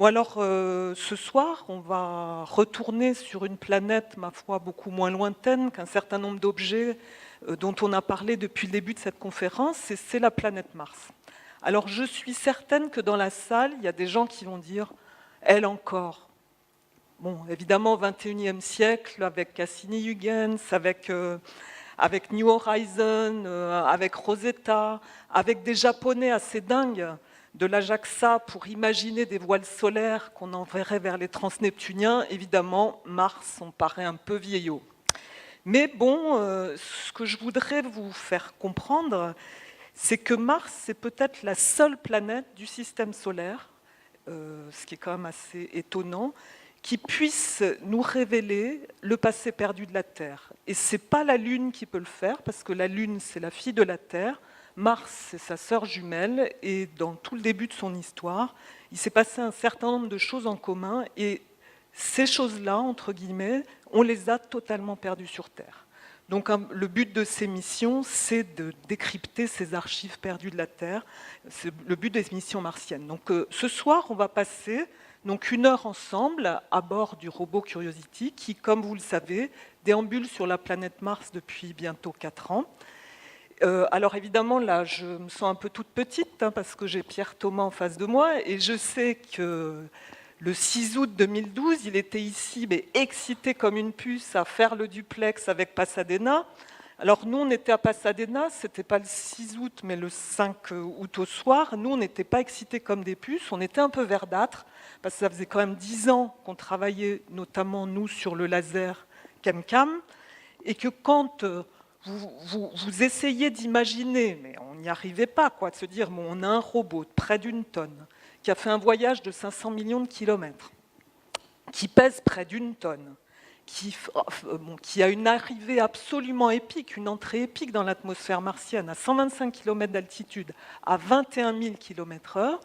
Bon alors, ce soir, on va retourner sur une planète, ma foi, beaucoup moins lointaine qu'un certain nombre d'objets dont on a parlé depuis le début de cette conférence, et c'est la planète Mars. Alors je suis certaine que dans la salle, il y a des gens qui vont dire « elle encore ». Bon, évidemment, au XXIe siècle, avec Cassini-Huygens, avec New Horizons, avec Rosetta, avec des Japonais assez dingues de l'Ajaxa pour imaginer des voiles solaires qu'on enverrait vers les transneptuniens, évidemment, Mars, on paraît un peu vieillot. Mais bon, ce que je voudrais vous faire comprendre, c'est que Mars, c'est peut-être la seule planète du système solaire, ce qui est quand même assez étonnant, qui puisse nous révéler le passé perdu de la Terre. Et ce n'est pas la Lune qui peut le faire, parce que la Lune, c'est la fille de la Terre, Mars, c'est sa sœur jumelle, et dans tout le début de son histoire, il s'est passé un certain nombre de choses en commun, et ces choses-là, entre guillemets, on les a totalement perdues sur Terre. Donc le but de ces missions, c'est de décrypter ces archives perdues de la Terre. C'est le but des missions martiennes. Donc ce soir, on va passer donc 1 heure ensemble à bord du robot Curiosity qui, comme vous le savez, déambule sur la planète Mars depuis bientôt 4 ans. Alors évidemment, là, je me sens un peu toute petite parce que j'ai Pierre Thomas en face de moi et je sais que le 6 août 2012, il était ici, mais excité comme une puce à faire le duplex avec Pasadena. Alors nous, on était à Pasadena, c'était pas le 6 août, mais le 5 août au soir. Nous, on n'était pas excités comme des puces, on était un peu verdâtres, parce que ça faisait quand même 10 ans qu'on travaillait, notamment nous, sur le laser ChemCam, et que quand vous essayez d'imaginer, mais on n'y arrivait pas, quoi, de se dire, bon, on a un robot de près d'1 tonne, qui a fait un voyage de 500 millions de kilomètres, qui pèse près d'1 tonne, qui a une arrivée absolument épique, une entrée épique dans l'atmosphère martienne, à 125 km d'altitude, à 21 000 km/h,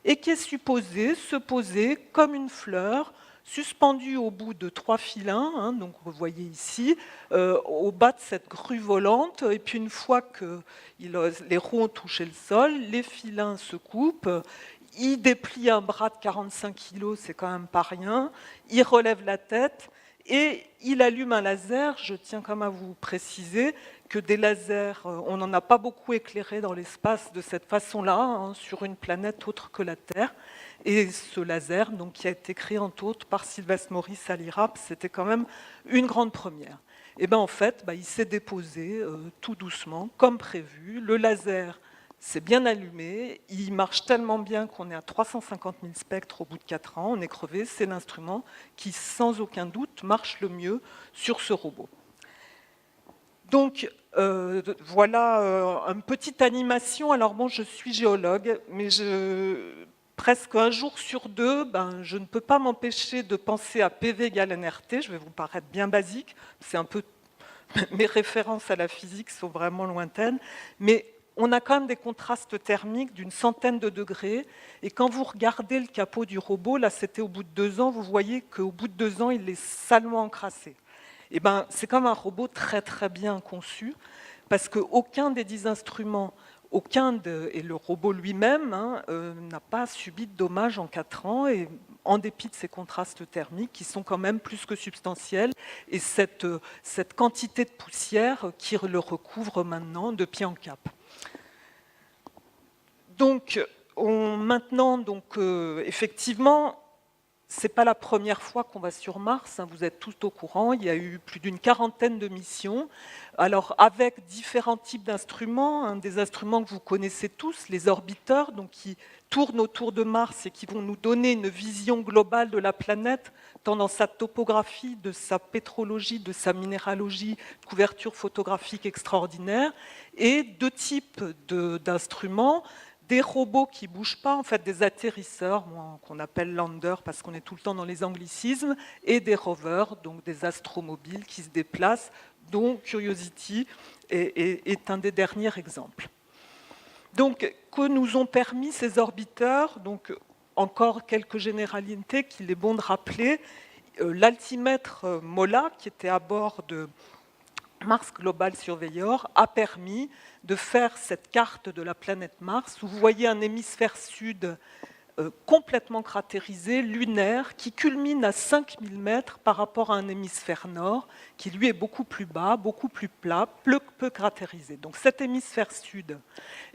et qui est supposé se poser comme une fleur, suspendue au bout de 3 filins, donc vous voyez ici, au bas de cette grue volante, et puis une fois que les roues ont touché le sol, les filins se coupent, il déplie un bras de 45 kg, c'est quand même pas rien, il relève la tête et il allume un laser. Je tiens quand même à vous préciser que des lasers, on n'en a pas beaucoup éclairé dans l'espace de cette façon-là, sur une planète autre que la Terre. Et ce laser, donc, qui a été créé entre autres par Sylvestre Maurice à l'IRAP, c'était quand même une grande première. Et bien en fait, il s'est déposé tout doucement, comme prévu. Le laser s'est bien allumé, il marche tellement bien qu'on est à 350 000 spectres au bout de 4 ans, on est crevé, c'est l'instrument qui, sans aucun doute, marche le mieux sur ce robot. Donc, voilà une petite animation. Alors bon, je suis géologue, mais presque un jour sur deux, je ne peux pas m'empêcher de penser à PV égale nRT. Je vais vous paraître bien basique, c'est un peu... Mes références à la physique sont vraiment lointaines, mais on a quand même des contrastes thermiques d'une centaine de degrés, et quand vous regardez le capot du robot, là c'était au bout de 2 ans, vous voyez qu'au bout de 2 ans, il est salement encrassé. Et c'est comme un robot très très bien conçu, parce qu'aucun des 10 instruments, et le robot lui-même, n'a pas subi de dommages en 4 ans, et en dépit de ces contrastes thermiques qui sont quand même plus que substantiels, et cette quantité de poussière qui le recouvre maintenant de pied en cap. Donc, maintenant, effectivement, ce n'est pas la première fois qu'on va sur Mars, vous êtes tous au courant, il y a eu plus d'une quarantaine de missions, alors avec différents types d'instruments, des instruments que vous connaissez tous, les orbiteurs, donc qui tournent autour de Mars et qui vont nous donner une vision globale de la planète, tant dans sa topographie, de sa pétrologie, de sa minéralogie, couverture photographique extraordinaire, et 2 types d'instruments, des robots qui ne bougent pas, en fait des atterrisseurs, qu'on appelle landers parce qu'on est tout le temps dans les anglicismes, et des rovers, donc des astromobiles qui se déplacent, dont Curiosity est un des derniers exemples. Donc, que nous ont permis ces orbiteurs, donc encore quelques généralités qu'il est bon de rappeler, l'altimètre MOLA, qui était à bord de Mars Global Surveyor, a permis de faire cette carte de la planète Mars, où vous voyez un hémisphère sud complètement cratérisé, lunaire, qui culmine à 5000 mètres par rapport à un hémisphère nord, qui lui est beaucoup plus bas, beaucoup plus plat, peu cratérisé. Donc cet hémisphère sud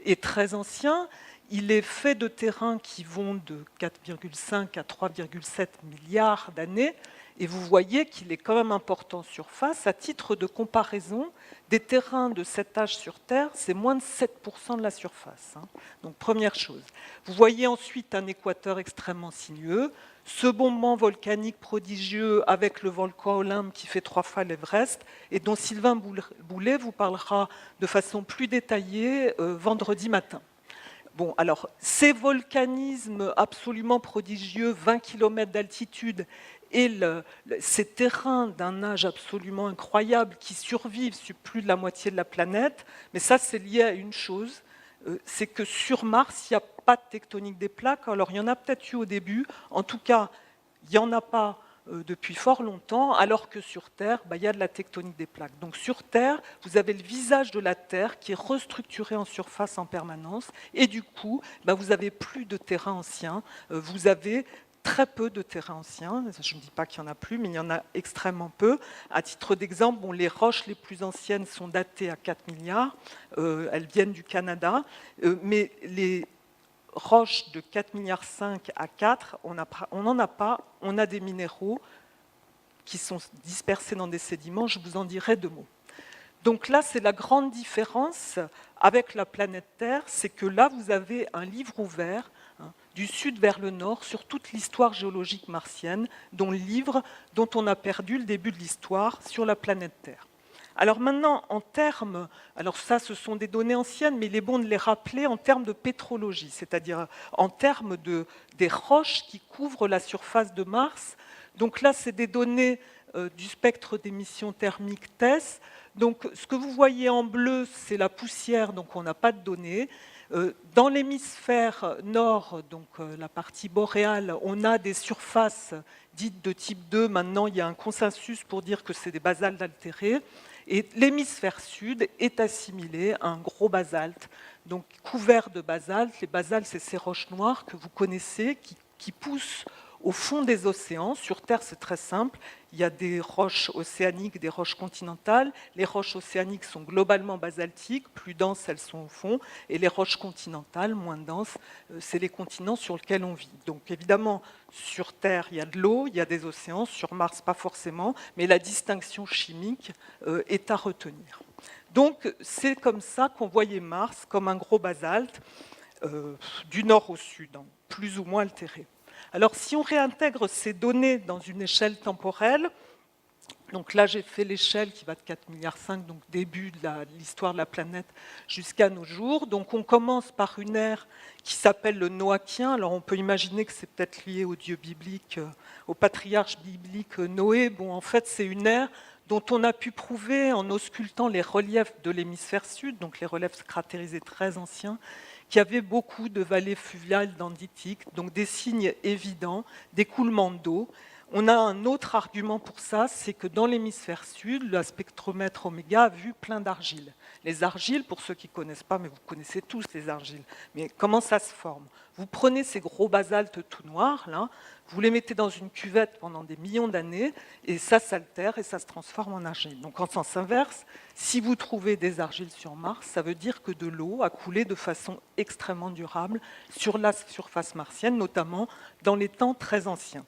est très ancien, il est fait de terrains qui vont de 4,5 à 3,7 milliards d'années, et vous voyez qu'il est quand même important en surface. À titre de comparaison, des terrains de cet âge sur Terre, c'est moins de 7% de la surface. Donc première chose. Vous voyez ensuite un équateur extrêmement sinueux, ce bombement volcanique prodigieux avec le volcan Olympe qui fait 3 fois l'Everest et dont Sylvain Boulet vous parlera de façon plus détaillée vendredi matin. Bon, alors, ces volcanismes absolument prodigieux, 20 km d'altitude, et ces terrains d'un âge absolument incroyable qui survivent sur plus de la moitié de la planète, mais ça, c'est lié à une chose, c'est que sur Mars, il n'y a pas de tectonique des plaques. Alors, il y en a peut-être eu au début, en tout cas, il n'y en a pas depuis fort longtemps, alors que sur Terre, il y a de la tectonique des plaques. Donc sur Terre, vous avez le visage de la Terre qui est restructuré en surface en permanence, et du coup, vous n'avez plus de terrain ancien, vous avez très peu de terrain ancien, je ne dis pas qu'il n'y en a plus, mais il y en a extrêmement peu. À titre d'exemple, les roches les plus anciennes sont datées à 4 milliards, elles viennent du Canada, mais les roches de 4,5 milliards à 4, on n'en a pas, on a des minéraux qui sont dispersés dans des sédiments, je vous en dirai 2 mots. Donc là, c'est la grande différence avec la planète Terre, c'est que là, vous avez un livre ouvert, du sud vers le nord, sur toute l'histoire géologique martienne, dont le livre dont on a perdu le début de l'histoire sur la planète Terre. Alors maintenant, en termes, alors ça ce sont des données anciennes, mais il est bon de les rappeler en termes de pétrologie, c'est-à-dire en termes des roches qui couvrent la surface de Mars. Donc là, c'est des données du spectre d'émission thermique TESS. Donc ce que vous voyez en bleu, c'est la poussière, donc on n'a pas de données. Dans l'hémisphère nord, donc la partie boréale, on a des surfaces dites de type 2. Maintenant, il y a un consensus pour dire que c'est des basaltes altérés. Et l'hémisphère sud est assimilé à un gros basalte, donc couvert de basalte. Les basaltes, c'est ces roches noires que vous connaissez, qui poussent au fond des océans. Sur Terre, c'est très simple. Il y a des roches océaniques, des roches continentales. Les roches océaniques sont globalement basaltiques, plus denses, elles sont au fond. Et les roches continentales, moins denses, c'est les continents sur lesquels on vit. Donc évidemment, sur Terre, il y a de l'eau, il y a des océans. Sur Mars, pas forcément. Mais la distinction chimique est à retenir. Donc c'est comme ça qu'on voyait Mars, comme un gros basalte, du nord au sud, plus ou moins altéré. Alors, si on réintègre ces données dans une échelle temporelle, donc là, j'ai fait l'échelle qui va de 4,5 milliards, donc début de l'histoire de la planète, jusqu'à nos jours. Donc, on commence par une ère qui s'appelle le Noachien. Alors, on peut imaginer que c'est peut-être lié au dieu biblique, au patriarche biblique Noé. Bon, en fait, c'est une ère dont on a pu prouver en auscultant les reliefs de l'hémisphère sud, donc les reliefs cratérisés très anciens, qu'il y avait beaucoup de vallées fluviales dendritiques, donc des signes évidents d'écoulement d'eau. On a un autre argument pour ça, c'est que dans l'hémisphère sud, le spectromètre Oméga a vu plein d'argiles. Les argiles, pour ceux qui ne connaissent pas, mais vous connaissez tous les argiles, mais comment ça se forme? Vous prenez ces gros basaltes tout noirs, là, vous les mettez dans une cuvette pendant des millions d'années, et ça s'altère et ça se transforme en argile. Donc en sens inverse, si vous trouvez des argiles sur Mars, ça veut dire que de l'eau a coulé de façon extrêmement durable sur la surface martienne, notamment dans les temps très anciens.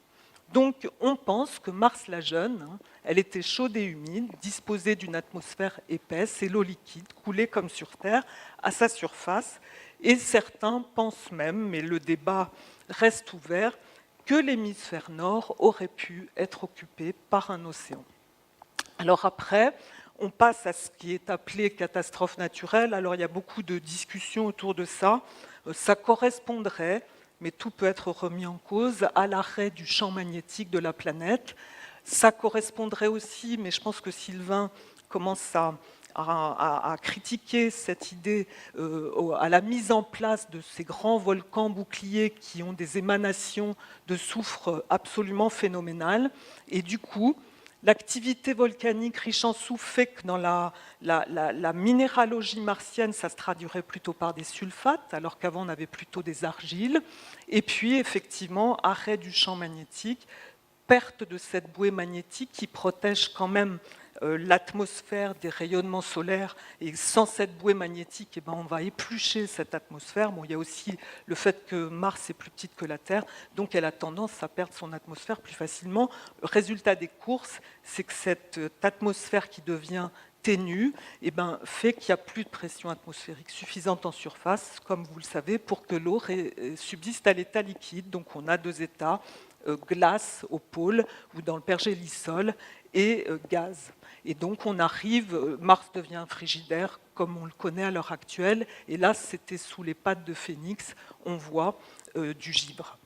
Donc on pense que Mars la jeune, elle était chaude et humide, disposée d'une atmosphère épaisse et l'eau liquide coulait comme sur Terre à sa surface. Et certains pensent même, mais le débat reste ouvert, que l'hémisphère nord aurait pu être occupé par un océan. Alors après, on passe à ce qui est appelé catastrophe naturelle. Alors il y a beaucoup de discussions autour de ça. Ça correspondrait, mais tout peut être remis en cause, à l'arrêt du champ magnétique de la planète. Ça correspondrait aussi, mais je pense que Sylvain commence à critiquer cette idée à la mise en place de ces grands volcans boucliers qui ont des émanations de soufre absolument phénoménales. Et du coup, L'activité volcanique riche en soufre fait que dans la minéralogie martienne, ça se traduirait plutôt par des sulfates, alors qu'avant on avait plutôt des argiles. Et puis effectivement, arrêt du champ magnétique, perte de cette bouée magnétique qui protège quand même l'atmosphère des rayonnements solaires. Et sans cette bouée magnétique, eh ben, on va éplucher cette atmosphère. Bon, il y a aussi le fait que Mars est plus petite que la Terre, donc elle a tendance à perdre son atmosphère plus facilement. Le résultat des courses, c'est que cette atmosphère qui devient ténue eh ben, fait qu'il n'y a plus de pression atmosphérique suffisante en surface, comme vous le savez, pour que l'eau subsiste à l'état liquide. Donc on a deux états, glace au pôle ou dans le pergélisol et gaz. Et donc on arrive, Mars devient un frigidaire comme on le connaît à l'heure actuelle, et là c'était sous les pattes de Phénix, on voit du givre.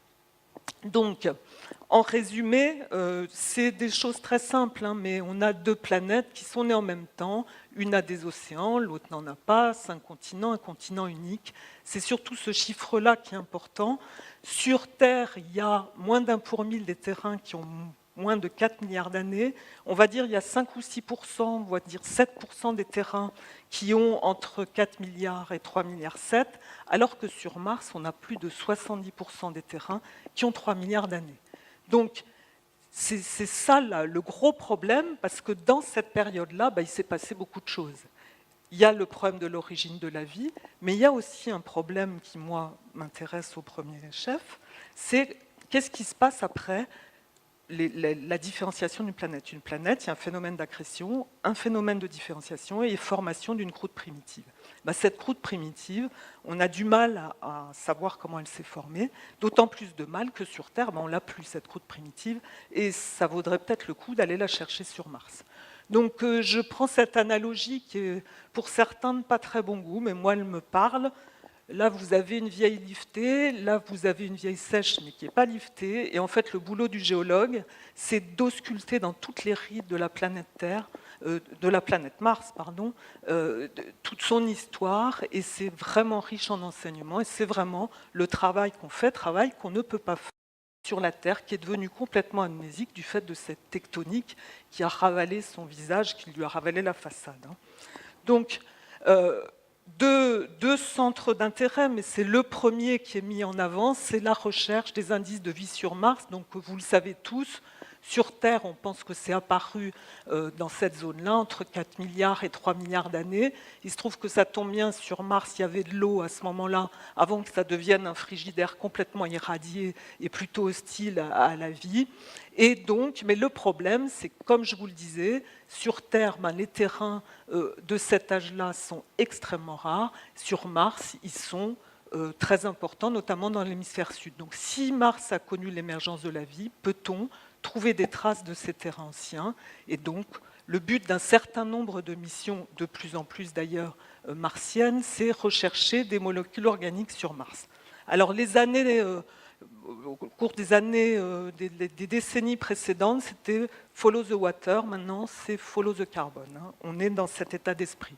Donc, en résumé, c'est des choses très simples, hein, mais on a deux planètes qui sont nées en même temps. Une a des océans, l'autre n'en a pas, 5 continents, un continent unique. C'est surtout ce chiffre-là qui est important. Sur Terre, il y a moins d'1 pour 1000 des terrains qui ont moins de 4 milliards d'années. On va dire qu'il y a 5 ou 6%, on va dire 7% des terrains qui ont entre 4 milliards et 3 milliards 7, alors que sur Mars, on a plus de 70% des terrains qui ont 3 milliards d'années. Donc, c'est ça là, le gros problème, parce que dans cette période-là, il s'est passé beaucoup de choses. Il y a le problème de l'origine de la vie, mais il y a aussi un problème qui, moi, m'intéresse au premier chef, c'est qu'est-ce qui se passe après la différenciation d'une planète. Une planète, il y a un phénomène d'accrétion, un phénomène de différenciation et formation d'une croûte primitive. Cette croûte primitive, on a du mal à savoir comment elle s'est formée, d'autant plus de mal que sur Terre, on l'a plus, cette croûte primitive, et ça vaudrait peut-être le coup d'aller la chercher sur Mars. Donc je prends cette analogie qui est pour certains de pas très bon goût, mais moi elle me parle. Là, vous avez une vieille liftée, là, vous avez une vieille sèche, mais qui n'est pas liftée. Et en fait, le boulot du géologue, c'est d'ausculter dans toutes les rides de la planète Terre, de la planète Mars, pardon, toute son histoire. Et c'est vraiment riche en enseignements. Et c'est vraiment le travail qu'on fait, travail qu'on ne peut pas faire sur la Terre, qui est devenue complètement amnésique du fait de cette tectonique qui a ravalé son visage, qui lui a ravalé la façade. Donc, deux centres d'intérêt, mais c'est le premier qui est mis en avant, c'est la recherche des indices de vie sur Mars. Donc, vous le savez tous, sur Terre, on pense que c'est apparu dans cette zone-là, entre 4 milliards et 3 milliards d'années. Il se trouve que ça tombe bien, sur Mars, il y avait de l'eau à ce moment-là, avant que ça devienne un frigidaire complètement irradié et plutôt hostile à la vie. Et donc, mais le problème, c'est que, comme je vous le disais, sur Terre, les terrains de cet âge-là sont extrêmement rares. Sur Mars, ils sont très importants, notamment dans l'hémisphère sud. Donc, si Mars a connu l'émergence de la vie, peut-on trouver des traces de ces terrains anciens? Et donc, le but d'un certain nombre de missions, de plus en plus d'ailleurs martiennes, c'est rechercher des molécules organiques sur Mars. Alors, les années... au cours des années, des décennies précédentes, c'était follow the water, maintenant c'est follow the carbon. On est dans cet état d'esprit.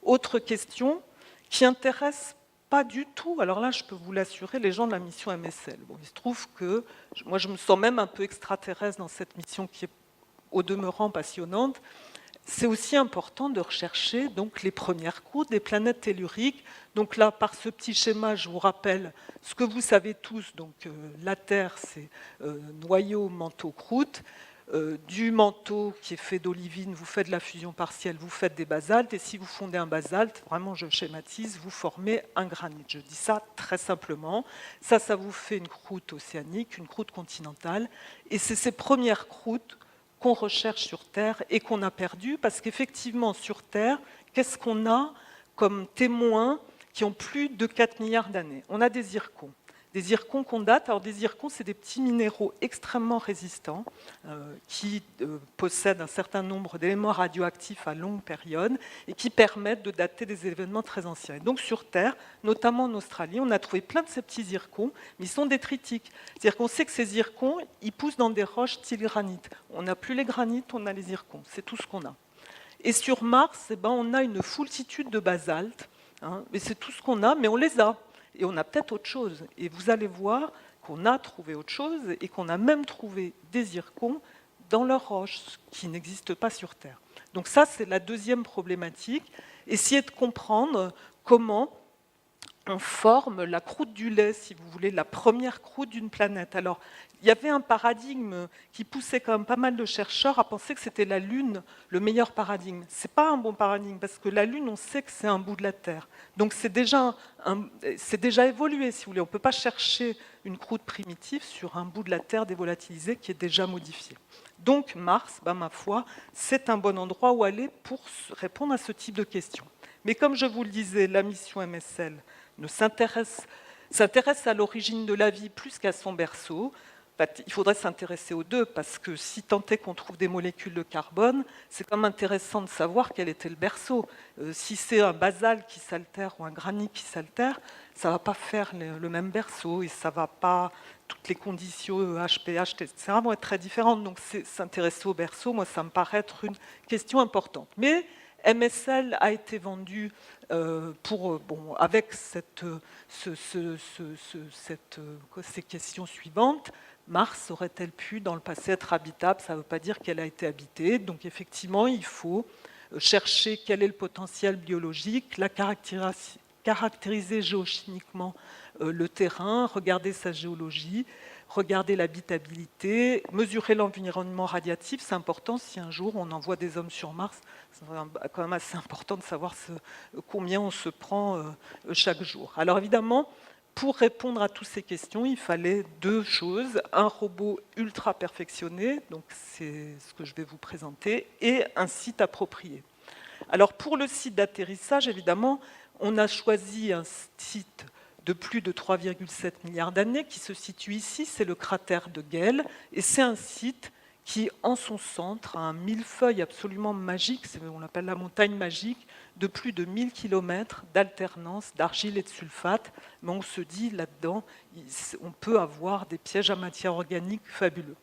Autre question qui intéresse pas du tout, alors là je peux vous l'assurer, les gens de la mission MSL. Bon, il se trouve que moi je me sens même un peu extraterrestre dans cette mission qui est au demeurant passionnante. C'est aussi important de rechercher donc, les premières croûtes des planètes telluriques. Donc là, par ce petit schéma, je vous rappelle ce que vous savez tous. Donc, la Terre, c'est noyau, manteau, croûte. Du manteau qui est fait d'olivine, vous faites de la fusion partielle, vous faites des basaltes. Et si vous fondez un basalte, vraiment je schématise, vous formez un granit. Je dis ça très simplement. Ça vous fait une croûte océanique, une croûte continentale. Et c'est ces premières croûtes qu'on recherche sur Terre et qu'on a perdu, parce qu'effectivement, sur Terre, qu'est-ce qu'on a comme témoins qui ont plus de 4 milliards d'années? On a des zircons. Des zircons qu'on date. Alors des zircons, c'est des petits minéraux extrêmement résistants qui possèdent un certain nombre d'éléments radioactifs à longue période et qui permettent de dater des événements très anciens. Et donc sur Terre, notamment en Australie, on a trouvé plein de ces petits zircons, mais ils sont détritiques. C'est-à-dire qu'on sait que ces zircons, ils poussent dans des roches style granit. On n'a plus les granites, on a les zircons. C'est tout ce qu'on a. Et sur Mars, on a une foultitude de basaltes. Mais c'est tout ce qu'on a, mais on les a. Et on a peut-être autre chose. Et vous allez voir qu'on a trouvé autre chose et qu'on a même trouvé des zircons dans leurs roches, qui n'existent pas sur Terre. Donc ça, c'est la deuxième problématique. Essayer de comprendre comment on forme la croûte du lait, si vous voulez, la première croûte d'une planète. Alors, il y avait un paradigme qui poussait quand même pas mal de chercheurs à penser que c'était la Lune le meilleur paradigme. Ce n'est pas un bon paradigme, parce que la Lune, on sait que c'est un bout de la Terre. Donc c'est déjà évolué, si vous voulez. On ne peut pas chercher une croûte primitive sur un bout de la Terre dévolatilisé qui est déjà modifié. Donc Mars, ma foi, c'est un bon endroit où aller pour répondre à ce type de questions. Mais comme je vous le disais, la mission MSL s'intéresse à l'origine de la vie plus qu'à son berceau. Il faudrait s'intéresser aux deux, parce que si tant est qu'on trouve des molécules de carbone, c'est quand même intéressant de savoir quel était le berceau. Si c'est un basalte qui s'altère ou un granit qui s'altère, ça ne va pas faire le même berceau, et ça va pas, toutes les conditions HPH, etc. vont être très différentes. Donc s'intéresser au berceau, moi, ça me paraît être une question importante. Mais MSL a été vendu avec ces questions suivantes. Mars aurait-elle pu, dans le passé, être habitable? Ça ne veut pas dire qu'elle a été habitée. Donc, effectivement, il faut chercher quel est le potentiel biologique, caractériser géochimiquement le terrain, regarder sa géologie, regarder l'habitabilité, mesurer l'environnement radiatif. C'est important, si un jour on envoie des hommes sur Mars, c'est quand même assez important de savoir combien on se prend chaque jour. Alors évidemment, pour répondre à toutes ces questions, il fallait deux choses: un robot ultra perfectionné, donc c'est ce que je vais vous présenter, et un site approprié. Alors pour le site d'atterrissage, évidemment, on a choisi un site de plus de 3,7 milliards d'années qui se situe ici, c'est le cratère de Gale, et c'est un site qui, en son centre, a un millefeuille absolument magique, on l'appelle la montagne magique, de plus de 1000 km d'alternance d'argile et de sulfate, mais on se dit là-dedans, on peut avoir des pièges à matière organique fabuleux.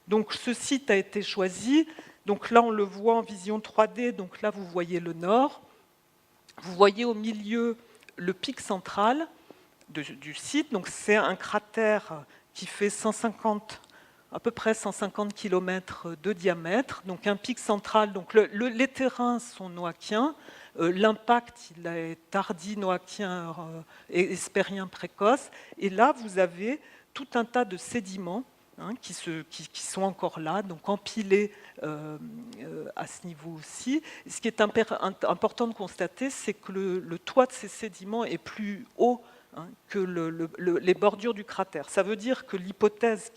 Donc ce site a été choisi, donc là on le voit en vision 3D, donc là vous voyez le nord, vous voyez au milieu le pic central du site, donc c'est un cratère qui fait à peu près 150 km de diamètre, donc un pic central, donc les terrains sont noachiens, l'impact il est tardi noachien et hespérien précoce, et là vous avez tout un tas de sédiments qui sont encore là, donc empilés à ce niveau aussi. Et ce qui est important de constater, c'est que le toit de ces sédiments est plus haut que les bordures du cratère. Ça veut dire que l'hypothèse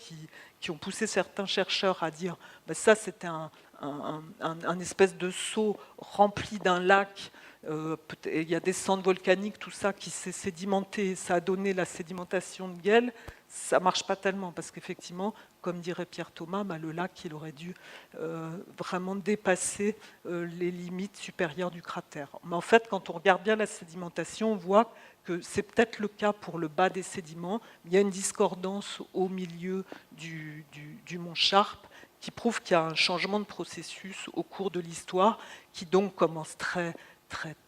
qui ont poussé certains chercheurs à dire ça c'était un espèce de seau rempli d'un lac, il y a des cendres volcaniques, tout ça qui s'est sédimenté, ça a donné la sédimentation de Gale, ça ne marche pas tellement, parce qu'effectivement, comme dirait Pierre Thomas, le lac il aurait dû vraiment dépasser les limites supérieures du cratère. Mais en fait, quand on regarde bien la sédimentation, on voit que c'est peut-être le cas pour le bas des sédiments. Il y a une discordance au milieu du mont Sharp qui prouve qu'il y a un changement de processus au cours de l'histoire, qui donc commence très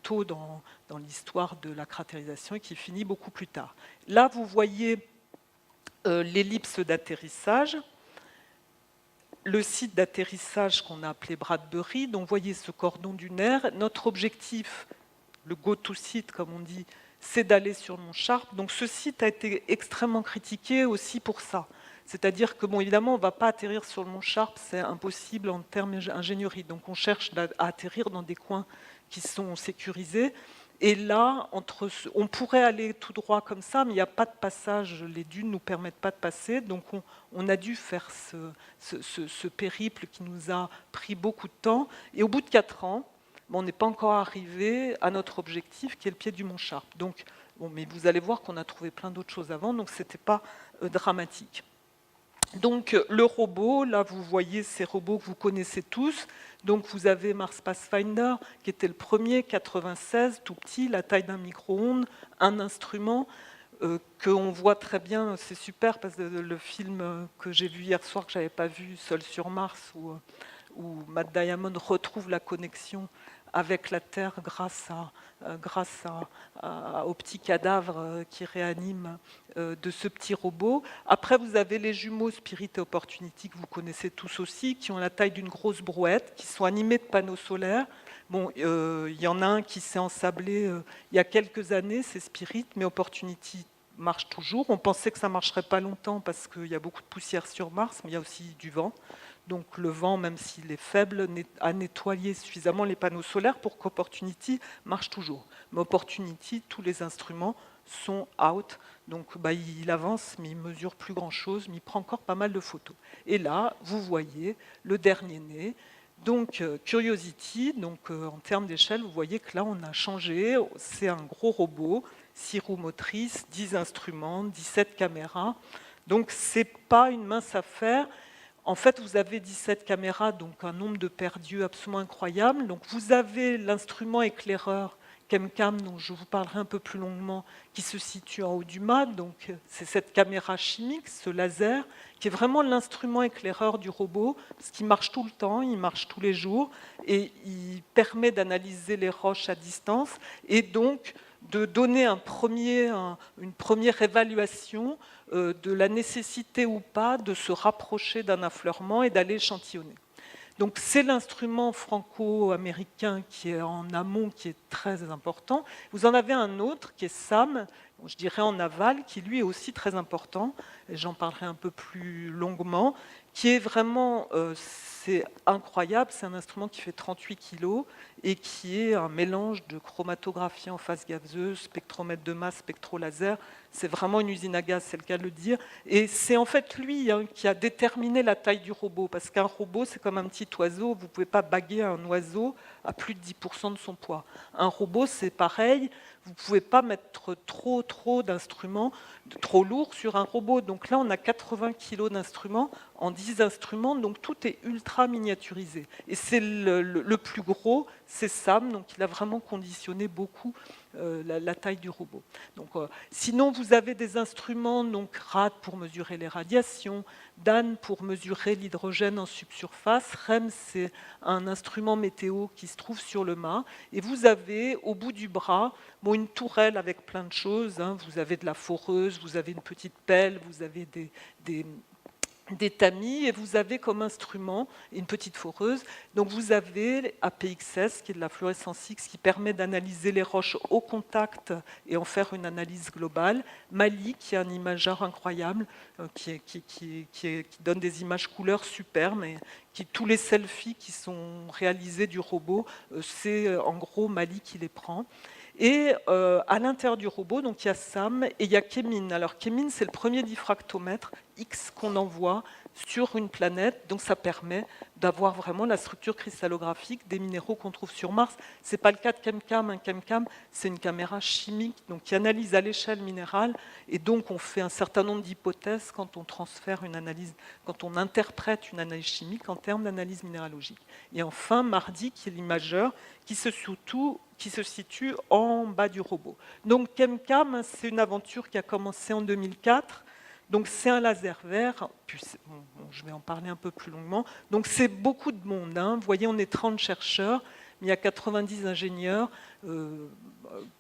tôt dans l'histoire de la cratérisation et qui finit beaucoup plus tard. Là, vous voyez l'ellipse d'atterrissage, le site d'atterrissage qu'on a appelé Bradbury. Donc, vous voyez ce cordon dunaire. Notre objectif, le go-to site, comme on dit, c'est d'aller sur le mont Sharp. Donc, ce site a été extrêmement critiqué aussi pour ça. C'est-à-dire que, bon, évidemment, on ne va pas atterrir sur le mont Sharp, c'est impossible en termes d'ingénierie. Donc, on cherche à atterrir dans des coins qui sont sécurisés. Et là, on pourrait aller tout droit comme ça, mais il n'y a pas de passage, les dunes ne nous permettent pas de passer, donc on a dû faire ce périple qui nous a pris beaucoup de temps. Et au bout de 4 ans, on n'est pas encore arrivé à notre objectif, qui est le pied du mont Sharp. Donc, mais vous allez voir qu'on a trouvé plein d'autres choses avant, donc ce n'était pas dramatique. Donc le robot, là vous voyez ces robots que vous connaissez tous. Donc vous avez Mars Pathfinder qui était le premier, 96, tout petit, la taille d'un micro-ondes, un instrument qu'on voit très bien, c'est super parce que le film que j'ai vu hier soir, que je n'avais pas vu, Seul sur Mars, où Matt Diamond retrouve la connexion avec la Terre grâce aux petits cadavres qui réaniment de ce petit robot. Après, vous avez les jumeaux Spirit et Opportunity que vous connaissez tous aussi, qui ont la taille d'une grosse brouette, qui sont animés de panneaux solaires. Bon, il y en a un qui s'est ensablé il y a quelques années, c'est Spirit, mais Opportunity marche toujours. On pensait que ça ne marcherait pas longtemps parce qu'il y a beaucoup de poussière sur Mars, mais il y a aussi du vent. Donc le vent, même s'il est faible, a nettoyé suffisamment les panneaux solaires pour qu'Opportunity marche toujours. Mais Opportunity, tous les instruments sont out. Donc il avance, mais il ne mesure plus grand-chose, mais il prend encore pas mal de photos. Et là, vous voyez le dernier né. Donc Curiosity, en termes d'échelle, vous voyez que là, on a changé. C'est un gros robot, 6 roues motrices, 10 instruments, 17 caméras. Donc ce n'est pas une mince affaire. En fait, vous avez 17 caméras, donc un nombre de perdus absolument incroyable. Donc vous avez l'instrument éclaireur ChemCam, dont je vous parlerai un peu plus longuement, qui se situe en haut du mât. Donc c'est cette caméra chimique, ce laser, qui est vraiment l'instrument éclaireur du robot, parce qu'il marche tout le temps, il marche tous les jours, et il permet d'analyser les roches à distance, et donc de donner une première évaluation de la nécessité ou pas de se rapprocher d'un affleurement et d'aller échantillonner. Donc c'est l'instrument franco-américain qui est en amont, qui est très important. Vous en avez un autre qui est SAM, je dirais en aval, qui lui est aussi très important, et j'en parlerai un peu plus longuement, qui est vraiment, c'est incroyable, c'est un instrument qui fait 38 kg et qui est un mélange de chromatographie en phase gazeuse, spectromètre de masse, spectrolaser. C'est vraiment une usine à gaz, c'est le cas de le dire. Et c'est en fait lui qui a déterminé la taille du robot, parce qu'un robot, c'est comme un petit oiseau, vous ne pouvez pas baguer un oiseau à plus de 10% de son poids. Un robot, c'est pareil, vous ne pouvez pas mettre trop d'instruments, trop lourds sur un robot. Donc là, on a 80 kg d'instruments en 10 instruments, donc tout est ultra miniaturisé. Et c'est le plus gros, c'est Sam, donc il a vraiment conditionné beaucoup la taille du robot. Donc, sinon, vous avez des instruments, donc RAD pour mesurer les radiations, DAN pour mesurer l'hydrogène en subsurface, REM c'est un instrument météo qui se trouve sur le mât, et vous avez au bout du bras une tourelle avec plein de choses, vous avez de la foreuse, vous avez une petite pelle, vous avez des tamis, et vous avez comme instrument une petite foreuse. Donc vous avez APXS, qui est de la fluorescence X, qui permet d'analyser les roches au contact et en faire une analyse globale. Mali, qui est un imageur incroyable, qui donne des images couleurs superbes, et tous les selfies qui sont réalisés du robot, c'est en gros Mali qui les prend. Et à l'intérieur du robot, donc il y a SAM et il y a Kemin. Alors Kemin, c'est le premier diffractomètre X qu'on envoie sur une planète, donc ça permet d'avoir vraiment la structure cristallographique des minéraux qu'on trouve sur Mars. Ce n'est pas le cas de ChemCam. Un ChemCam, c'est une caméra chimique donc, qui analyse à l'échelle minérale, et donc on fait un certain nombre d'hypothèses quand on transfère une analyse, quand on interprète une analyse chimique en termes d'analyse minéralogique. Et enfin, MARDI, qui est l'imageur, qui se situe en bas du robot. Donc ChemCam, c'est une aventure qui a commencé en 2004. Donc c'est un laser vert, puis je vais en parler un peu plus longuement. Donc c'est beaucoup de monde. Vous voyez, on est 30 chercheurs, mais il y a 90 ingénieurs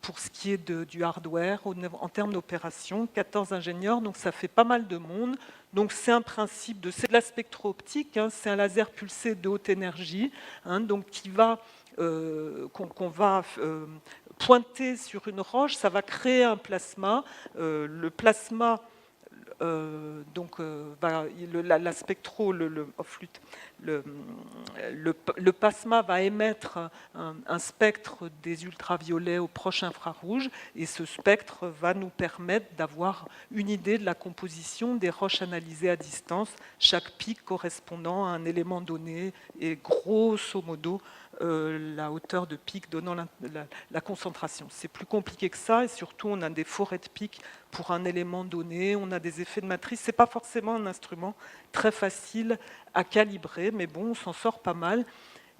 pour ce qui est du hardware. En termes d'opération, 14 ingénieurs, donc ça fait pas mal de monde. Donc c'est un principe c'est de la spectro-optique, c'est un laser pulsé de haute énergie, donc qu'on va pointer sur une roche, ça va créer un plasma. Le plasma la spectro, le plasma va émettre un spectre des ultraviolets au proche infrarouge, et ce spectre va nous permettre d'avoir une idée de la composition des roches analysées à distance, chaque pic correspondant à un élément donné, et grosso modo la hauteur de pic donnant la concentration. C'est plus compliqué que ça, et surtout on a des forêts de pics pour un élément donné, on a des effets de matrice. Ce n'est pas forcément un instrument très facile à calibrer, mais bon, on s'en sort pas mal.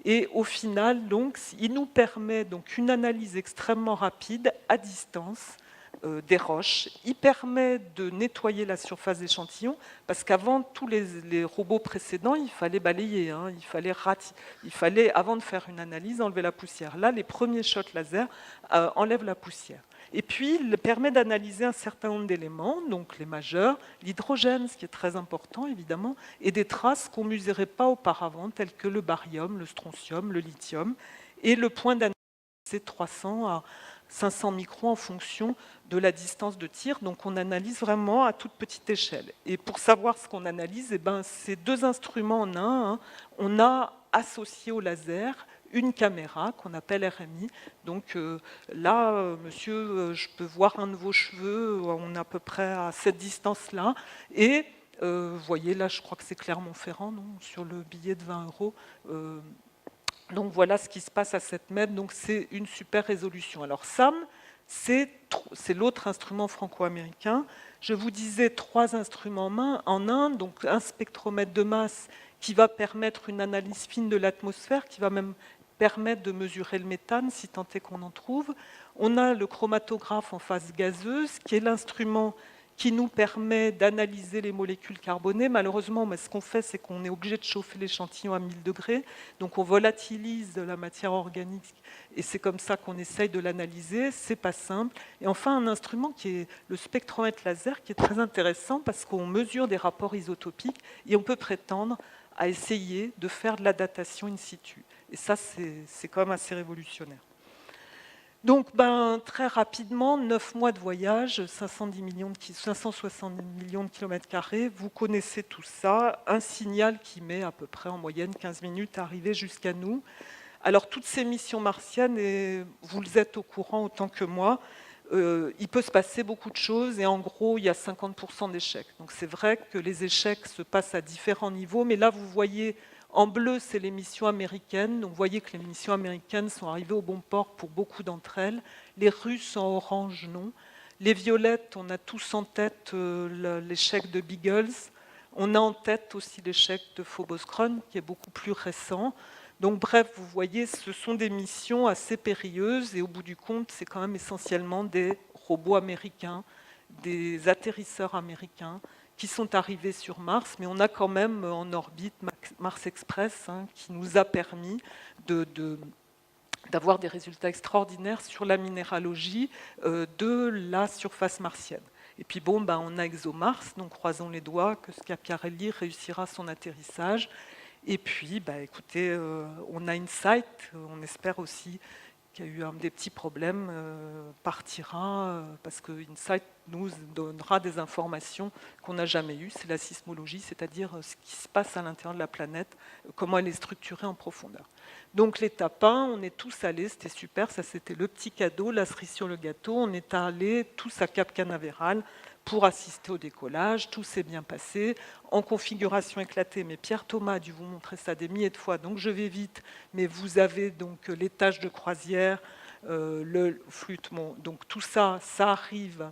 Et au final, donc, il nous permet donc, une analyse extrêmement rapide, à distance, des roches. Il permet de nettoyer la surface d'échantillon, parce qu'avant, tous les robots précédents, il fallait balayer, hein, il fallait, avant de faire une analyse, enlever la poussière. Là, les premiers shots laser enlèvent la poussière. Et puis, il permet d'analyser un certain nombre d'éléments, donc les majeurs, l'hydrogène, ce qui est très important évidemment, et des traces qu'on ne mesurait pas auparavant, telles que le barium, le strontium, le lithium. Et le point d'analyse, c'est 300 à 500 microns en fonction de la distance de tir. Donc on analyse vraiment à toute petite échelle. Et pour savoir ce qu'on analyse, eh ben, c'est deux instruments en un, hein. On a associé au laser une caméra qu'on appelle RMI. Donc là, monsieur, je peux voir un de vos cheveux, on est à peu près à cette distance-là. Et vous voyez, là, je crois que c'est Clermont-Ferrand, non, sur le billet de 20 €. Donc voilà ce qui se passe à 7 mètres, donc c'est une super résolution. Alors SAM, c'est l'autre instrument franco-américain. Je vous disais 3 instruments en un, donc un spectromètre de masse qui va permettre une analyse fine de l'atmosphère, qui va même permettre de mesurer le méthane, si tant est qu'on en trouve. On a le chromatographe en phase gazeuse, qui est l'instrument qui nous permet d'analyser les molécules carbonées. Malheureusement, ce qu'on fait, c'est qu'on est obligé de chauffer l'échantillon à 1000 degrés. Donc on volatilise la matière organique et c'est comme ça qu'on essaye de l'analyser. C'est pas simple. Et enfin, un instrument qui est le spectromètre laser, qui est très intéressant parce qu'on mesure des rapports isotopiques et on peut prétendre à essayer de faire de la datation in situ. Et ça, c'est quand même assez révolutionnaire. Donc, très rapidement, 9 mois de voyage, 570 millions de kilomètres carrés, vous connaissez tout ça, un signal qui met à peu près en moyenne 15 minutes à arriver jusqu'à nous. Alors, toutes ces missions martiennes, et vous êtes au courant autant que moi, il peut se passer beaucoup de choses et en gros, il y a 50% d'échecs. Donc, c'est vrai que les échecs se passent à différents niveaux, mais là, vous voyez... En bleu, c'est les missions américaines. Donc, vous voyez que les missions américaines sont arrivées au bon port pour beaucoup d'entre elles. Les Russes en orange, non. Les violettes, on a tous en tête l'échec de Beagles. On a en tête aussi l'échec de Phobos-Krone, qui est beaucoup plus récent. Donc, bref, vous voyez, ce sont des missions assez périlleuses. Et au bout du compte, c'est quand même essentiellement des robots américains, des atterrisseurs américains, qui sont arrivés sur Mars, mais on a quand même en orbite Mars Express, hein, qui nous a permis d'avoir des résultats extraordinaires sur la minéralogie de la surface martienne. Et puis bon, on a ExoMars, donc croisons les doigts que Schiaparelli réussira son atterrissage. Et puis, écoutez, on a InSight, on espère aussi qui a eu des petits problèmes, partira, parce que InSight nous donnera des informations qu'on n'a jamais eues. C'est la sismologie, c'est-à-dire ce qui se passe à l'intérieur de la planète, comment elle est structurée en profondeur. Donc l'étape 1, on est tous allés, c'était super, ça c'était le petit cadeau, la cerise sur le gâteau, on est allés tous à Cap Canaveral pour assister au décollage, tout s'est bien passé, en configuration éclatée, mais Pierre Thomas a dû vous montrer ça des milliers de fois, donc je vais vite, mais vous avez donc l'étage de croisière, le flûtement, donc tout ça, ça arrive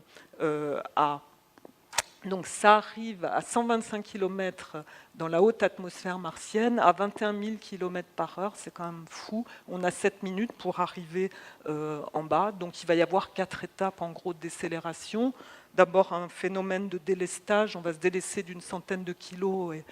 ça arrive à 125 km dans la haute atmosphère martienne, à 21 000 km par heure, c'est quand même fou. On a 7 minutes pour arriver en bas, donc il va y avoir 4 étapes en gros de décélération. D'abord un phénomène de délestage, on va se délaisser d'une centaine de kilos et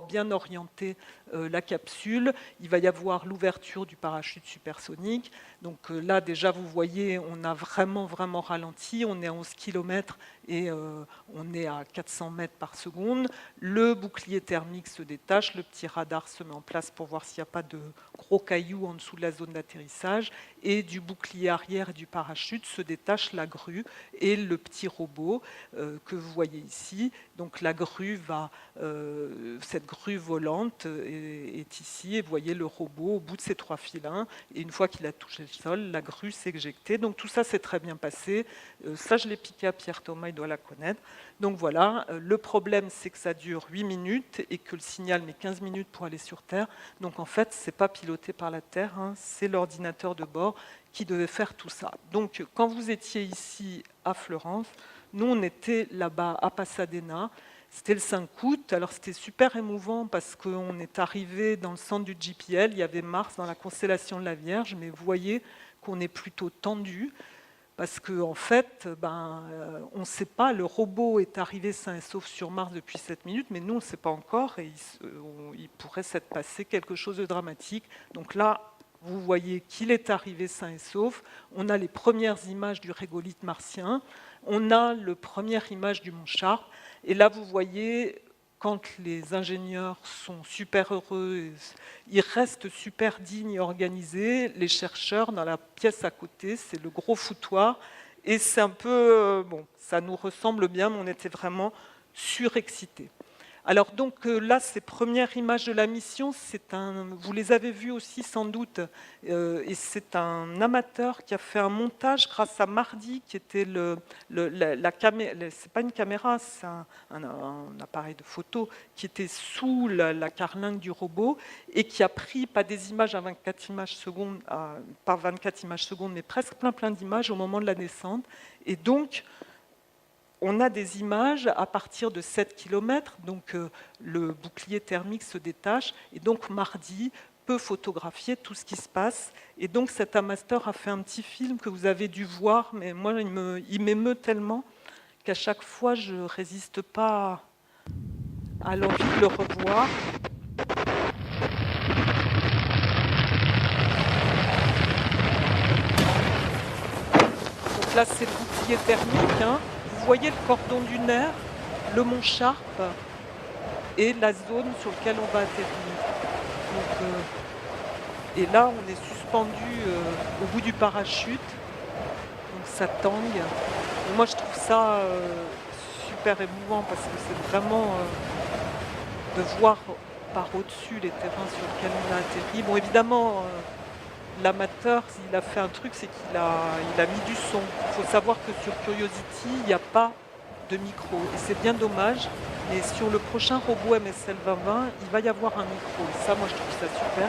bien orienter la capsule. Il va y avoir l'ouverture du parachute supersonique. Donc là déjà vous voyez, on a vraiment ralenti, on est à 11 km et on est à 400 mètres par seconde. Le bouclier thermique se détache, le petit radar se met en place pour voir s'il n'y a pas de gros cailloux en dessous de la zone d'atterrissage. Et du bouclier arrière et du parachute se détache la grue et le petit robot que vous voyez ici. Donc la grue cette grue volante est ici et vous voyez le robot au bout de ses 3 filins. Et une fois qu'il a touché le sol, la grue s'est éjectée. Donc tout ça s'est très bien passé. Ça, je l'ai piqué à Pierre Thomas, il doit la connaître. Donc voilà, le problème c'est que ça dure 8 minutes et que le signal met 15 minutes pour aller sur Terre. Donc en fait, c'est pas piloté par la Terre, hein, c'est l'ordinateur de bord qui devait faire tout ça. Donc quand vous étiez ici à Florence, nous on était là-bas à Pasadena, c'était le 5 août, alors c'était super émouvant parce qu'on est arrivé dans le centre du JPL, il y avait Mars dans la constellation de la Vierge, mais vous voyez qu'on est plutôt tendu. parce qu'en fait, on ne sait pas, le robot est arrivé sain et sauf sur Mars depuis 7 minutes, mais nous, on ne sait pas encore, et il pourrait s'être passé quelque chose de dramatique. Donc là, vous voyez qu'il est arrivé sain et sauf. On a les premières images du régolithe martien. On a la première image du mont Sharp. Et là, vous voyez, quand les ingénieurs sont super heureux, ils restent super dignes et organisés. Les chercheurs, dans la pièce à côté, c'est le gros foutoir. Et c'est un peu... bon, ça nous ressemble bien, mais on était vraiment surexcités. Alors donc là, ces premières images de la mission, vous les avez vues aussi sans doute, et c'est un amateur qui a fait un montage grâce à Mardi, qui était la caméra, c'est pas une caméra, c'est un appareil de photo qui était sous la carlingue du robot et qui a pris pas des images à 24 images secondes, pas 24 images secondes, mais presque plein d'images au moment de la descente. Et donc on a des images à partir de 7 km, donc le bouclier thermique se détache, et donc Mardi peut photographier tout ce qui se passe. Et donc cet amateur a fait un petit film que vous avez dû voir, mais moi il m'émeut tellement qu'à chaque fois je ne résiste pas à l'envie de le revoir. Donc là c'est le bouclier thermique, hein. Vous voyez le cordon dunaire, le mont Sharp et la zone sur laquelle on va atterrir. Donc, et là, on est suspendu au bout du parachute, donc ça tangue. Et moi, je trouve ça super émouvant parce que c'est vraiment de voir par au-dessus les terrains sur lesquels on a atterri. Bon, évidemment, l'amateur, il a fait un truc, c'est qu'il a mis du son. Il faut savoir que sur Curiosity, il n'y a pas de micro. Et c'est bien dommage. Et sur le prochain robot MSL 2020, il va y avoir un micro. Et ça, moi, je trouve ça super.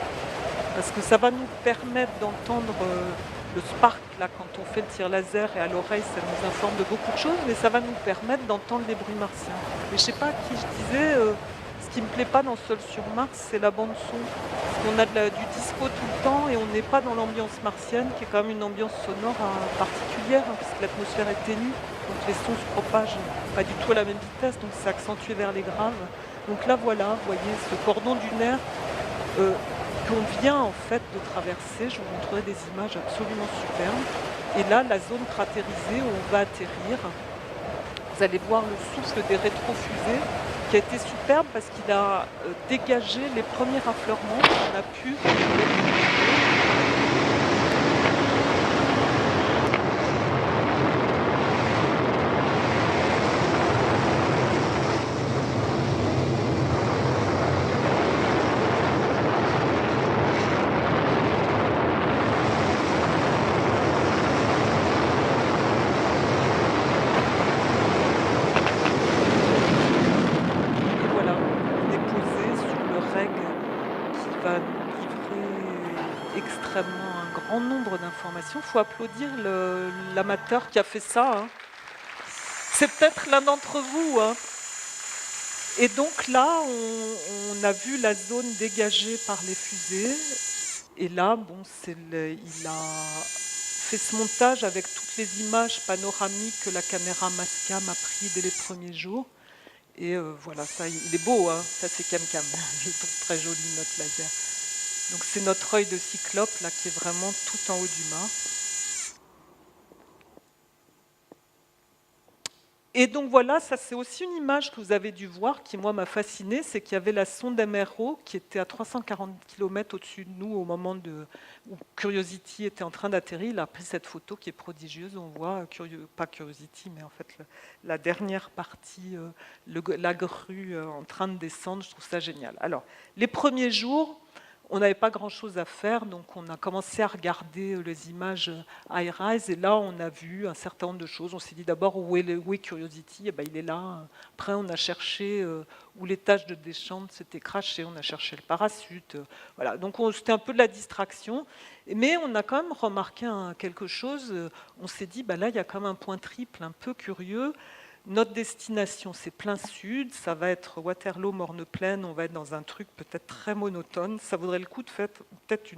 Parce que ça va nous permettre d'entendre le spark, là, quand on fait le tir laser. Et à l'oreille, ça nous informe de beaucoup de choses. Mais ça va nous permettre d'entendre les bruits martiens. Mais je ne sais pas à qui je disais... ce qui ne me plaît pas dans Seul sur Mars, c'est la bande-son. Parce qu'on a du disco tout le temps et on n'est pas dans l'ambiance martienne, qui est quand même une ambiance sonore particulière, hein, parce que l'atmosphère est ténue, donc les sons se propagent pas du tout à la même vitesse, donc c'est accentué vers les graves. Donc là, voilà, vous voyez, ce cordon dunaire qu'on vient en fait de traverser. Je vous montrerai des images absolument superbes. Et là, la zone cratérisée où on va atterrir. Vous allez voir le souffle des rétrofusées qui a été superbe parce qu'il a dégagé les premiers affleurements qu'on a pu. Un grand nombre d'informations. Il faut applaudir l'amateur qui a fait ça. Hein. C'est peut-être l'un d'entre vous. Hein. Et donc là, on a vu la zone dégagée par les fusées. Et là, bon, il a fait ce montage avec toutes les images panoramiques que la caméra Mascam a pris dès les premiers jours. Et voilà, ça, il est beau. Hein. Ça, c'est Cam-Cam. Je trouve très joli notre laser. Donc c'est notre œil de cyclope là qui est vraiment tout en haut du mât. Et donc voilà, ça c'est aussi une image que vous avez dû voir qui moi m'a fascinée, c'est qu'il y avait la sonde MRO qui était à 340 km au-dessus de nous au moment où Curiosity était en train d'atterrir. Il a pris cette photo qui est prodigieuse, on voit, pas Curiosity, mais en fait la dernière partie, la grue en train de descendre, je trouve ça génial. Alors, les premiers jours, on n'avait pas grand-chose à faire, donc on a commencé à regarder les images high-rise, et là, on a vu un certain nombre de choses. On s'est dit d'abord, où est Curiosity? Eh ben, il est là. Après, on a cherché où les tâches de descente s'étaient crachées, on a cherché le parachute. Voilà. Donc, c'était un peu de la distraction. Mais on a quand même remarqué quelque chose. On s'est dit, bah, là, il y a quand même un point triple un peu curieux. Notre destination, c'est plein sud, ça va être Waterloo, Morne-Plaine, on va être dans un truc peut-être très monotone. Ça vaudrait le coup de faire peut-être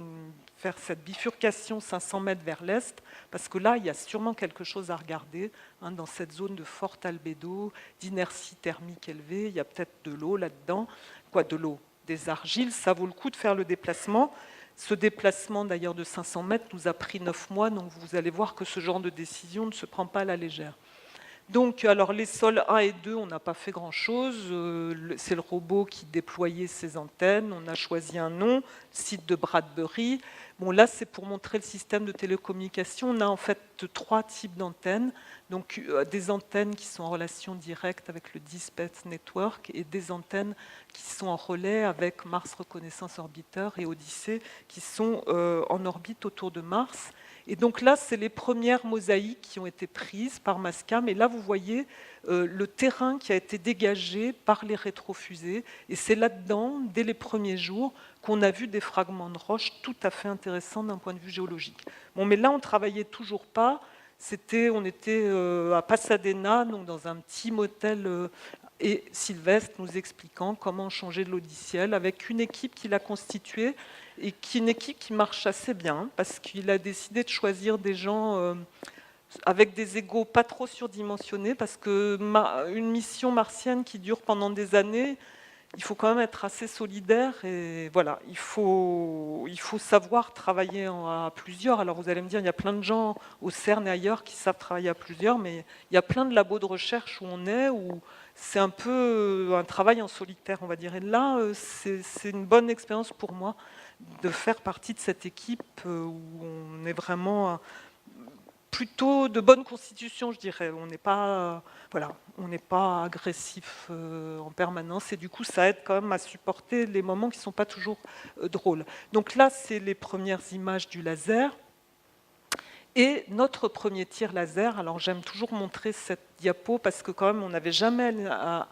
faire cette bifurcation 500 mètres vers l'est, parce que là, il y a sûrement quelque chose à regarder, hein, dans cette zone de forte albédo, d'inertie thermique élevée, il y a peut-être de l'eau là-dedans, de l'eau, des argiles, ça vaut le coup de faire le déplacement. Ce déplacement d'ailleurs de 500 mètres nous a pris 9 mois, donc vous allez voir que ce genre de décision ne se prend pas à la légère. Donc, alors les sols 1 et 2, on n'a pas fait grand-chose. C'est le robot qui déployait ses antennes. On a choisi un nom, site de Bradbury. Bon, là, c'est pour montrer le système de télécommunication. On a en fait 3 types d'antennes. Donc, des antennes qui sont en relation directe avec le Dispatch Network et des antennes qui sont en relais avec Mars Reconnaissance Orbiter et Odyssey qui sont en orbite autour de Mars. Et donc là, c'est les premières mosaïques qui ont été prises par Mastcam. Et là, vous voyez le terrain qui a été dégagé par les rétrofusées. Et c'est là-dedans, dès les premiers jours, qu'on a vu des fragments de roches tout à fait intéressants d'un point de vue géologique. Bon, mais là, on ne travaillait toujours pas. On était à Pasadena, donc dans un petit motel, et Sylvestre nous expliquant comment changer de logiciel avec une équipe qu'il a constituée et qui est une équipe qui marche assez bien parce qu'il a décidé de choisir des gens avec des égos pas trop surdimensionnés parce que une mission martienne qui dure pendant des années, il faut quand même être assez solidaire et voilà, il faut savoir travailler à plusieurs. Alors vous allez me dire, il y a plein de gens au CERN et ailleurs qui savent travailler à plusieurs, mais il y a plein de labos de recherche où on est, où c'est un peu un travail en solitaire, on va dire. Et là, c'est une bonne expérience pour moi de faire partie de cette équipe où on est vraiment plutôt de bonne constitution, je dirais. On n'est pas, on n'est pas agressif en permanence et du coup, ça aide quand même à supporter les moments qui ne sont pas toujours drôles. Donc là, c'est les premières images du laser. Et notre premier tir laser, alors j'aime toujours montrer cette diapo parce que quand même on n'avait jamais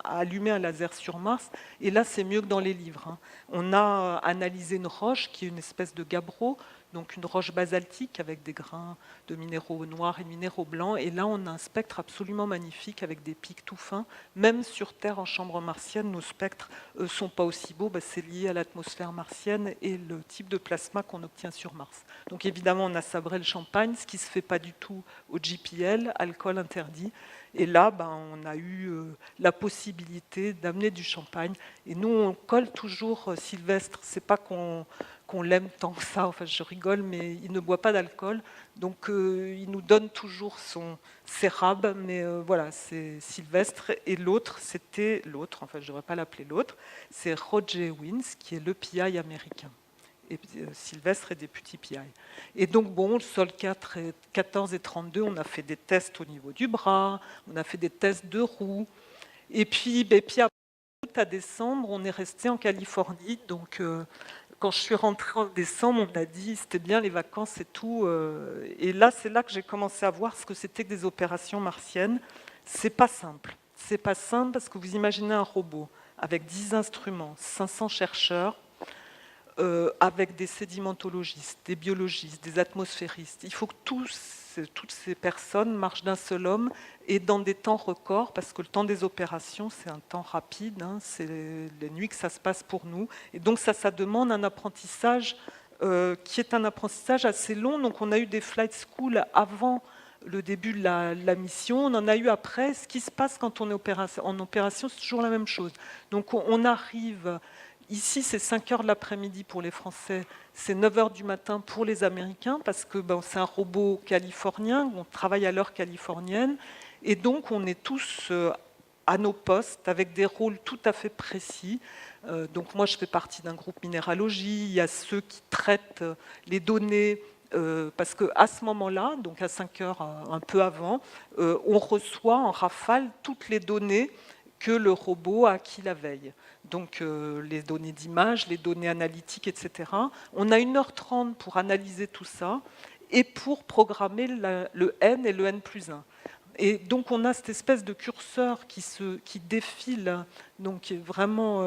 allumé un laser sur Mars, et là c'est mieux que dans les livres. Hein. On a analysé une roche qui est une espèce de gabbro, donc une roche basaltique avec des grains de minéraux noirs et de minéraux blancs, et là on a un spectre absolument magnifique avec des pics tout fins. Même sur Terre en chambre martienne, nos spectres ne sont pas aussi beaux, c'est lié à l'atmosphère martienne et le type de plasma qu'on obtient sur Mars. Donc évidemment on a sabré le champagne, ce qui ne se fait pas du tout au JPL, alcool interdit. Et là, on a eu la possibilité d'amener du champagne. Et nous, on colle toujours Sylvestre. C'est pas qu'on l'aime tant que ça. Enfin, je rigole, mais il ne boit pas d'alcool. Donc, il nous donne toujours ses rabs. Mais voilà, c'est Sylvestre. Et l'autre, c'était l'autre. Enfin, je ne devrais pas l'appeler l'autre. C'est Roger Wins, qui est le PI américain. Et Sylvestre est des petits PI. Et donc, bon, le sol 14 et 32, on a fait des tests au niveau du bras, on a fait des tests de roues. Et puis après, à décembre, on est resté en Californie. Donc, quand je suis rentrée en décembre, on a dit c'était bien les vacances et tout. Et là, c'est là que j'ai commencé à voir ce que c'était que des opérations martiennes. C'est pas simple. C'est pas simple parce que vous imaginez un robot avec 10 instruments, 500 chercheurs, avec des sédimentologistes, des biologistes, des atmosphéristes. Il faut que toutes ces personnes marchent d'un seul homme et dans des temps records, parce que le temps des opérations, c'est un temps rapide, hein, c'est les nuits que ça se passe pour nous. Et donc ça demande un apprentissage qui est un apprentissage assez long. Donc on a eu des flight schools avant le début de la mission, on en a eu après. Ce qui se passe quand on est en opération, c'est toujours la même chose. Donc on arrive... Ici, c'est 5 heures de l'après-midi pour les Français, c'est 9 heures du matin pour les Américains, parce que c'est un robot californien, on travaille à l'heure californienne, et donc on est tous à nos postes, avec des rôles tout à fait précis. Donc moi, je fais partie d'un groupe minéralogie, il y a ceux qui traitent les données, parce qu'à ce moment-là, donc à 5 heures, un peu avant, on reçoit en rafale toutes les données que le robot a acquis la veille. Donc les données d'image, les données analytiques, etc. On a 1h30 pour analyser tout ça et pour programmer le N et le N plus 1. Et donc on a cette espèce de curseur qui défile, donc vraiment,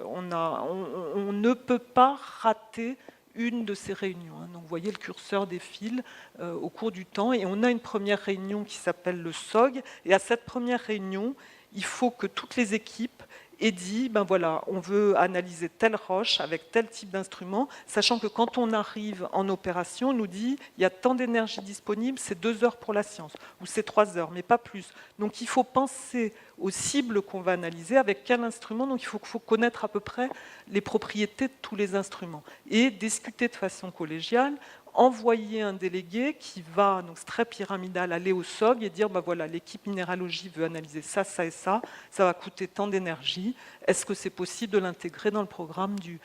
on ne peut pas rater une de ces réunions. Donc vous voyez le curseur défile au cours du temps et on a une première réunion qui s'appelle le SOG et à cette première réunion, il faut que toutes les équipes et dit, ben voilà, on veut analyser telle roche avec tel type d'instrument, sachant que quand on arrive en opération, on nous dit, il y a tant d'énergie disponible, c'est 2 heures pour la science, ou c'est 3 heures, mais pas plus. Donc il faut penser aux cibles qu'on va analyser, avec quel instrument, donc il faut connaître à peu près les propriétés de tous les instruments, et discuter de façon collégiale, envoyer un délégué qui va, donc c'est très pyramidal, aller au SOG et dire, ben voilà, l'équipe minéralogie veut analyser ça, ça et ça va coûter tant d'énergie, est-ce que c'est possible de l'intégrer dans le programme du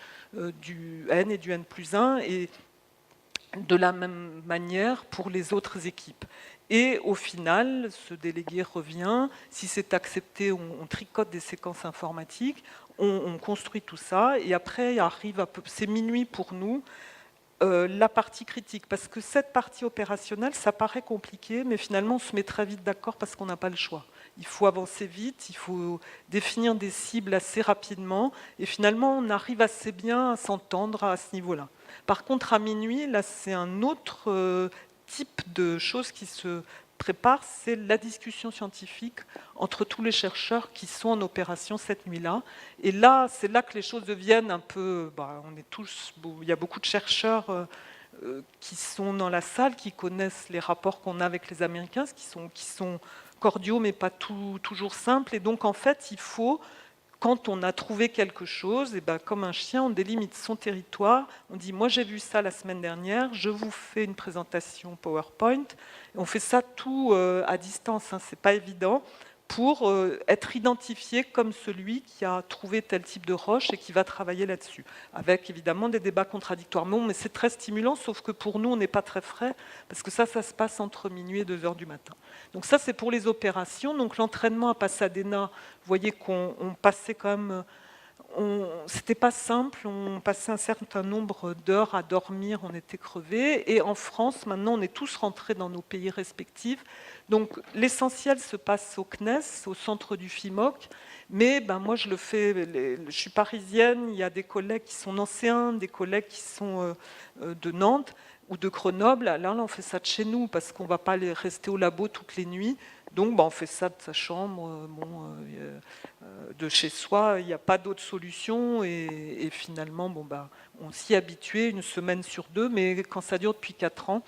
N et du N+1, et de la même manière pour les autres équipes. Et au final, ce délégué revient, si c'est accepté, on tricote des séquences informatiques, on construit tout ça, et après arrive, c'est minuit pour nous, la partie critique, parce que cette partie opérationnelle, ça paraît compliqué, mais finalement, on se met très vite d'accord parce qu'on n'a pas le choix. Il faut avancer vite, il faut définir des cibles assez rapidement, et finalement, on arrive assez bien à s'entendre à ce niveau-là. Par contre, à minuit, là, c'est un autre type de choses qui se prépare, c'est la discussion scientifique entre tous les chercheurs qui sont en opération cette nuit-là. Et là, c'est là que les choses deviennent un peu... on est tous, il y a beaucoup de chercheurs qui sont dans la salle, qui connaissent les rapports qu'on a avec les Américains, qui sont cordiaux, mais pas toujours simples. Et donc, en fait, il faut... Quand on a trouvé quelque chose, et comme un chien, on délimite son territoire. On dit, moi j'ai vu ça la semaine dernière, je vous fais une présentation PowerPoint. Et on fait ça tout à distance, hein, c'est pas évident, pour être identifié comme celui qui a trouvé tel type de roche et qui va travailler là-dessus. Avec évidemment des débats contradictoires. Mais c'est très stimulant, sauf que pour nous, on n'est pas très frais, parce que ça se passe entre minuit et 2 heures du matin. Donc ça, c'est pour les opérations. Donc l'entraînement à Pasadena, vous voyez qu'on passait quand même... C'était pas simple, on passait un certain nombre d'heures à dormir, on était crevés. Et en France, maintenant, on est tous rentrés dans nos pays respectifs. Donc l'essentiel se passe au CNES, au centre du FIMOC. Mais moi, je le fais, je suis parisienne, il y a des collègues qui sont anciens, des collègues qui sont de Nantes ou de Grenoble. Là, on fait ça de chez nous parce qu'on ne va pas rester au labo toutes les nuits. Donc, on fait ça de sa chambre, de chez soi. Il n'y a pas d'autre solution. Et finalement, on s'y est habitué 1 semaine sur 2. Mais quand ça dure depuis 4 ans,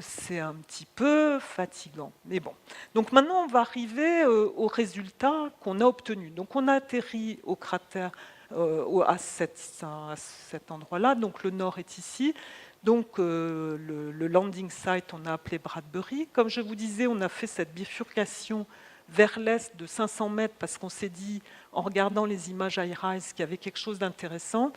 c'est un petit peu fatigant. Mais bon. Donc maintenant, on va arriver au résultat qu'on a obtenu. Donc, on a atterri au cratère à cet endroit-là. Donc, le nord est ici. Donc, le landing site, on a appelé Bradbury. Comme je vous disais, on a fait cette bifurcation vers l'est de 500 mètres parce qu'on s'est dit, en regardant les images iRISE, qu'il y avait quelque chose d'intéressant.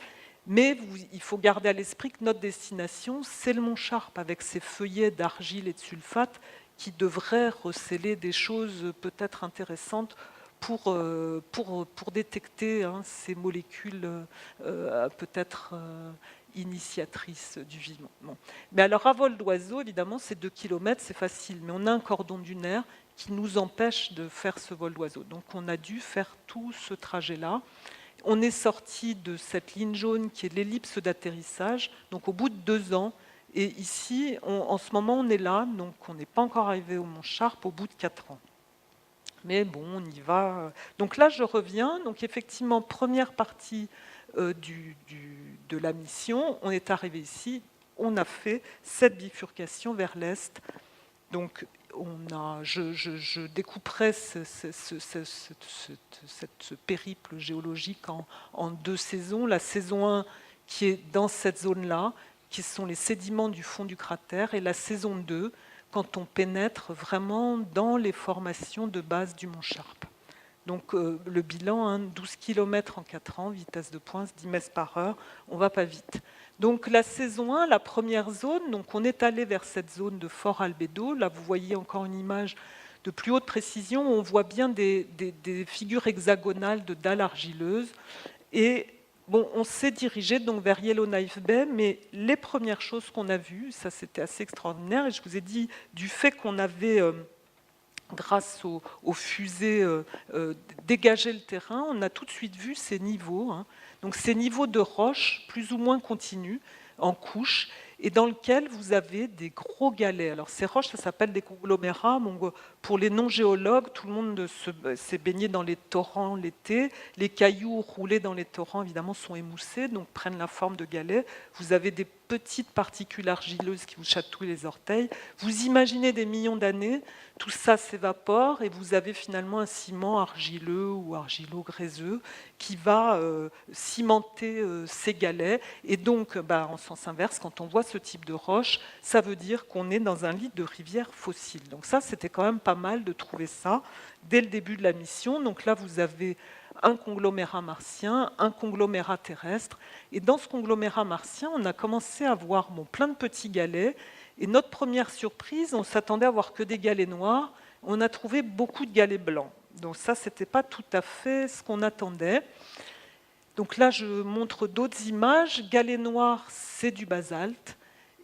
Mais il faut garder à l'esprit que notre destination, c'est le Mont Sharp, avec ses feuillets d'argile et de sulfate qui devraient recéler des choses peut-être intéressantes pour détecter ces molécules peut-être initiatrice du vivant. Bon. Mais alors, à vol d'oiseau, évidemment, c'est 2 km, c'est facile. Mais on a un cordon dunaire qui nous empêche de faire ce vol d'oiseau. Donc, on a dû faire tout ce trajet-là. On est sorti de cette ligne jaune qui est l'ellipse d'atterrissage, donc au bout de 2 ans. Et ici, en ce moment, on est là, donc on n'est pas encore arrivé au Mont Sharp au bout de 4 ans. Mais bon, on y va. Donc là, je reviens. Donc effectivement, première partie de la mission, on est arrivé ici, on a fait cette bifurcation vers l'est. Donc je découperai ce périple géologique en 2 saisons. La saison 1 qui est dans cette zone-là, qui sont les sédiments du fond du cratère, et la saison 2 quand on pénètre vraiment dans les formations de base du Mont Sharp. Donc le bilan, 12 km en 4 ans, vitesse de pointe, 10 mètres par heure, on ne va pas vite. Donc la saison 1, la première zone, donc on est allé vers cette zone de fort albédo. Là, vous voyez encore une image de plus haute précision, où on voit bien des figures hexagonales de dalles argileuses. Et bon, on s'est dirigé donc vers Yellowknife Bay, mais les premières choses qu'on a vues, ça c'était assez extraordinaire, et je vous ai dit, du fait qu'on avait... grâce aux fusées dégager le terrain, on a tout de suite vu ces niveaux. Donc ces niveaux de roches plus ou moins continus, en couches, et dans lequel vous avez des gros galets. Alors ces roches, ça s'appelle des conglomérats. Bon, pour les non-géologues, tout le monde s'est baigné dans les torrents l'été. Les cailloux roulés dans les torrents, évidemment, sont émoussés, donc prennent la forme de galets. Vous avez des petites particules argileuses qui vous chatouillent les orteils. Vous imaginez des millions d'années, tout ça s'évapore et vous avez finalement un ciment argileux ou argilo-gréseux qui va cimenter ces galets. Et donc, en sens inverse, quand on voit ce type de roche, ça veut dire qu'on est dans un lit de rivière fossile. Donc ça, c'était quand même pas mal de trouver ça dès le début de la mission. Donc là, vous avez un conglomérat martien, un conglomérat terrestre. Et dans ce conglomérat martien, on a commencé à voir plein de petits galets. Et notre première surprise, on s'attendait à voir que des galets noirs. On a trouvé beaucoup de galets blancs. Donc ça, ce n'était pas tout à fait ce qu'on attendait. Donc là, je montre d'autres images. Galets noirs, c'est du basalte.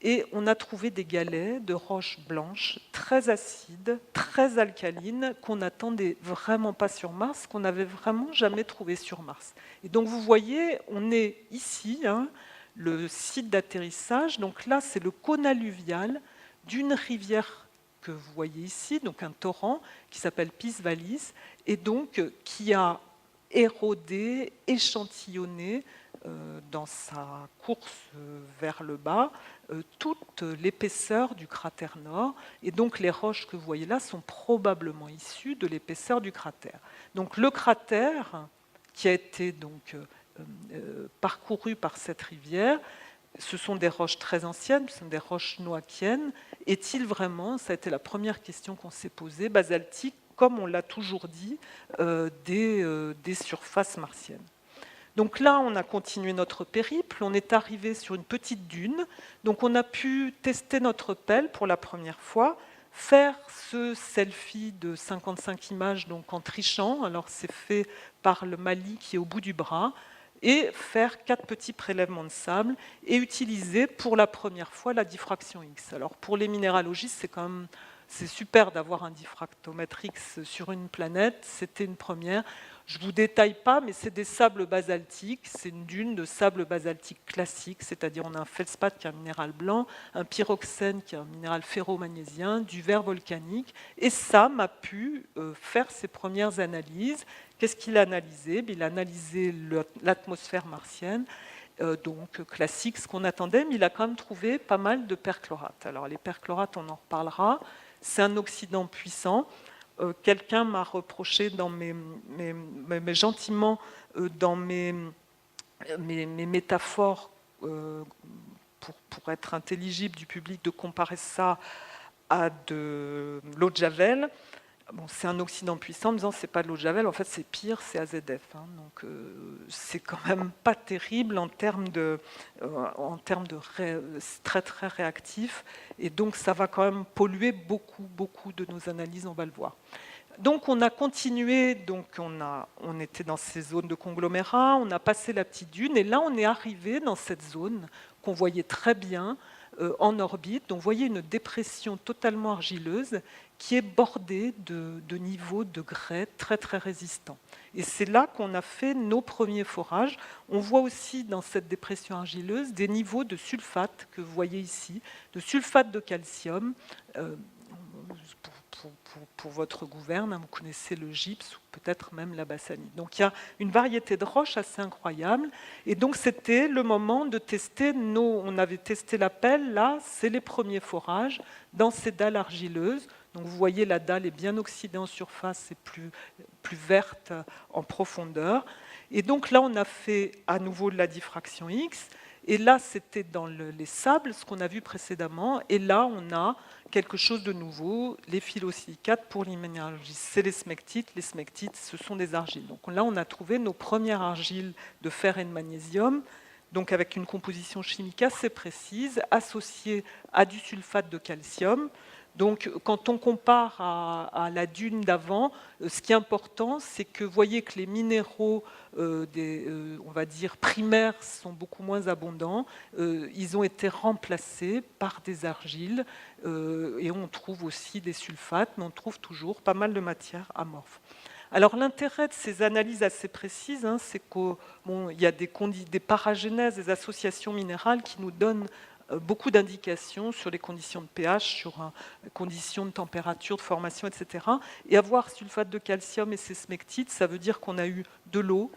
Et on a trouvé des galets de roches blanches, très acides, très alcalines, qu'on n'attendait vraiment pas sur Mars, qu'on n'avait vraiment jamais trouvé sur Mars. Et donc vous voyez, on est ici, le site d'atterrissage. Donc là, c'est le cône alluvial d'une rivière que vous voyez ici, donc un torrent qui s'appelle Pisvalis, et donc qui a érodé, échantillonné dans sa course vers le bas toute l'épaisseur du cratère nord. Et donc les roches que vous voyez là sont probablement issues de l'épaisseur du cratère. Donc le cratère qui a été donc parcouru par cette rivière, ce sont des roches très anciennes, ce sont des roches noachiennes. Est-il vraiment, ça a été la première question qu'on s'est posée, basaltique, comme on l'a toujours dit, des surfaces martiennes? Donc là, on a continué notre périple, on est arrivé sur une petite dune, donc on a pu tester notre pelle pour la première fois, faire ce selfie de 55 images donc en trichant, alors c'est fait par le Mali qui est au bout du bras, et faire 4 petits prélèvements de sable et utiliser pour la première fois la diffraction X. Alors pour les minéralogistes, c'est super d'avoir un diffractomètre X sur une planète, c'était une première. Je ne vous détaille pas, mais c'est des sables basaltiques, c'est une dune de sable basaltique classique, c'est-à-dire on a un feldspath qui est un minéral blanc, un pyroxène qui est un minéral ferro-magnésien, du verre volcanique, et Sam a pu faire ses premières analyses. Qu'est-ce qu'il a analysé? Il a analysé l'atmosphère martienne, donc classique, ce qu'on attendait, mais il a quand même trouvé pas mal de perchlorates. Alors les perchlorates, on en reparlera, c'est un oxydant puissant. Quelqu'un m'a reproché gentiment dans mes métaphores pour être intelligible du public de comparer ça à de l'eau de Javel. Bon, c'est un oxydant puissant, en me disant c'est pas de l'eau de Javel, en fait c'est pire, c'est AZF. Donc c'est quand même pas terrible en termes de très très réactif, et donc ça va quand même polluer beaucoup de nos analyses, on va le voir. Donc on a continué, donc on était dans ces zones de conglomérats, on a passé la petite dune, et là on est arrivé dans cette zone qu'on voyait très bien en orbite. Donc vous voyez une dépression totalement argileuse qui est bordée de niveaux de grès très très résistants. Et c'est là qu'on a fait nos premiers forages. On voit aussi dans cette dépression argileuse des niveaux de sulfate que vous voyez ici, de sulfate de calcium. Pour votre gouverne, vous connaissez le gypse ou peut-être même la bassanite. Donc il y a une variété de roches assez incroyable. Et donc c'était le moment de tester on avait testé la pelle, là, c'est les premiers forages dans ces dalles argileuses. Donc vous voyez, la dalle est bien oxydée en surface et plus verte en profondeur. Et donc là, on a fait à nouveau de la diffraction X. Et là, c'était dans les sables, ce qu'on a vu précédemment. Et là, on a quelque chose de nouveau, les phyllosilicates pour les minéralogistes. C'est les smectites. Les smectites, ce sont des argiles. Donc là, on a trouvé nos premières argiles de fer et de magnésium, donc avec une composition chimique assez précise, associée à du sulfate de calcium. Donc, quand on compare à la dune d'avant, ce qui est important, c'est que vous voyez que les minéraux, on va dire primaires, sont beaucoup moins abondants. Ils ont été remplacés par des argiles, et on trouve aussi des sulfates, mais on trouve toujours pas mal de matières amorphes. Alors l'intérêt de ces analyses assez précises, hein, c'est qu'il y a des paragénèses, des associations minérales qui nous donnent beaucoup d'indications sur les conditions de pH, sur les conditions de température, de formation, etc. Et avoir sulfate de calcium et ces smectites, ça veut dire qu'on a eu de l'eau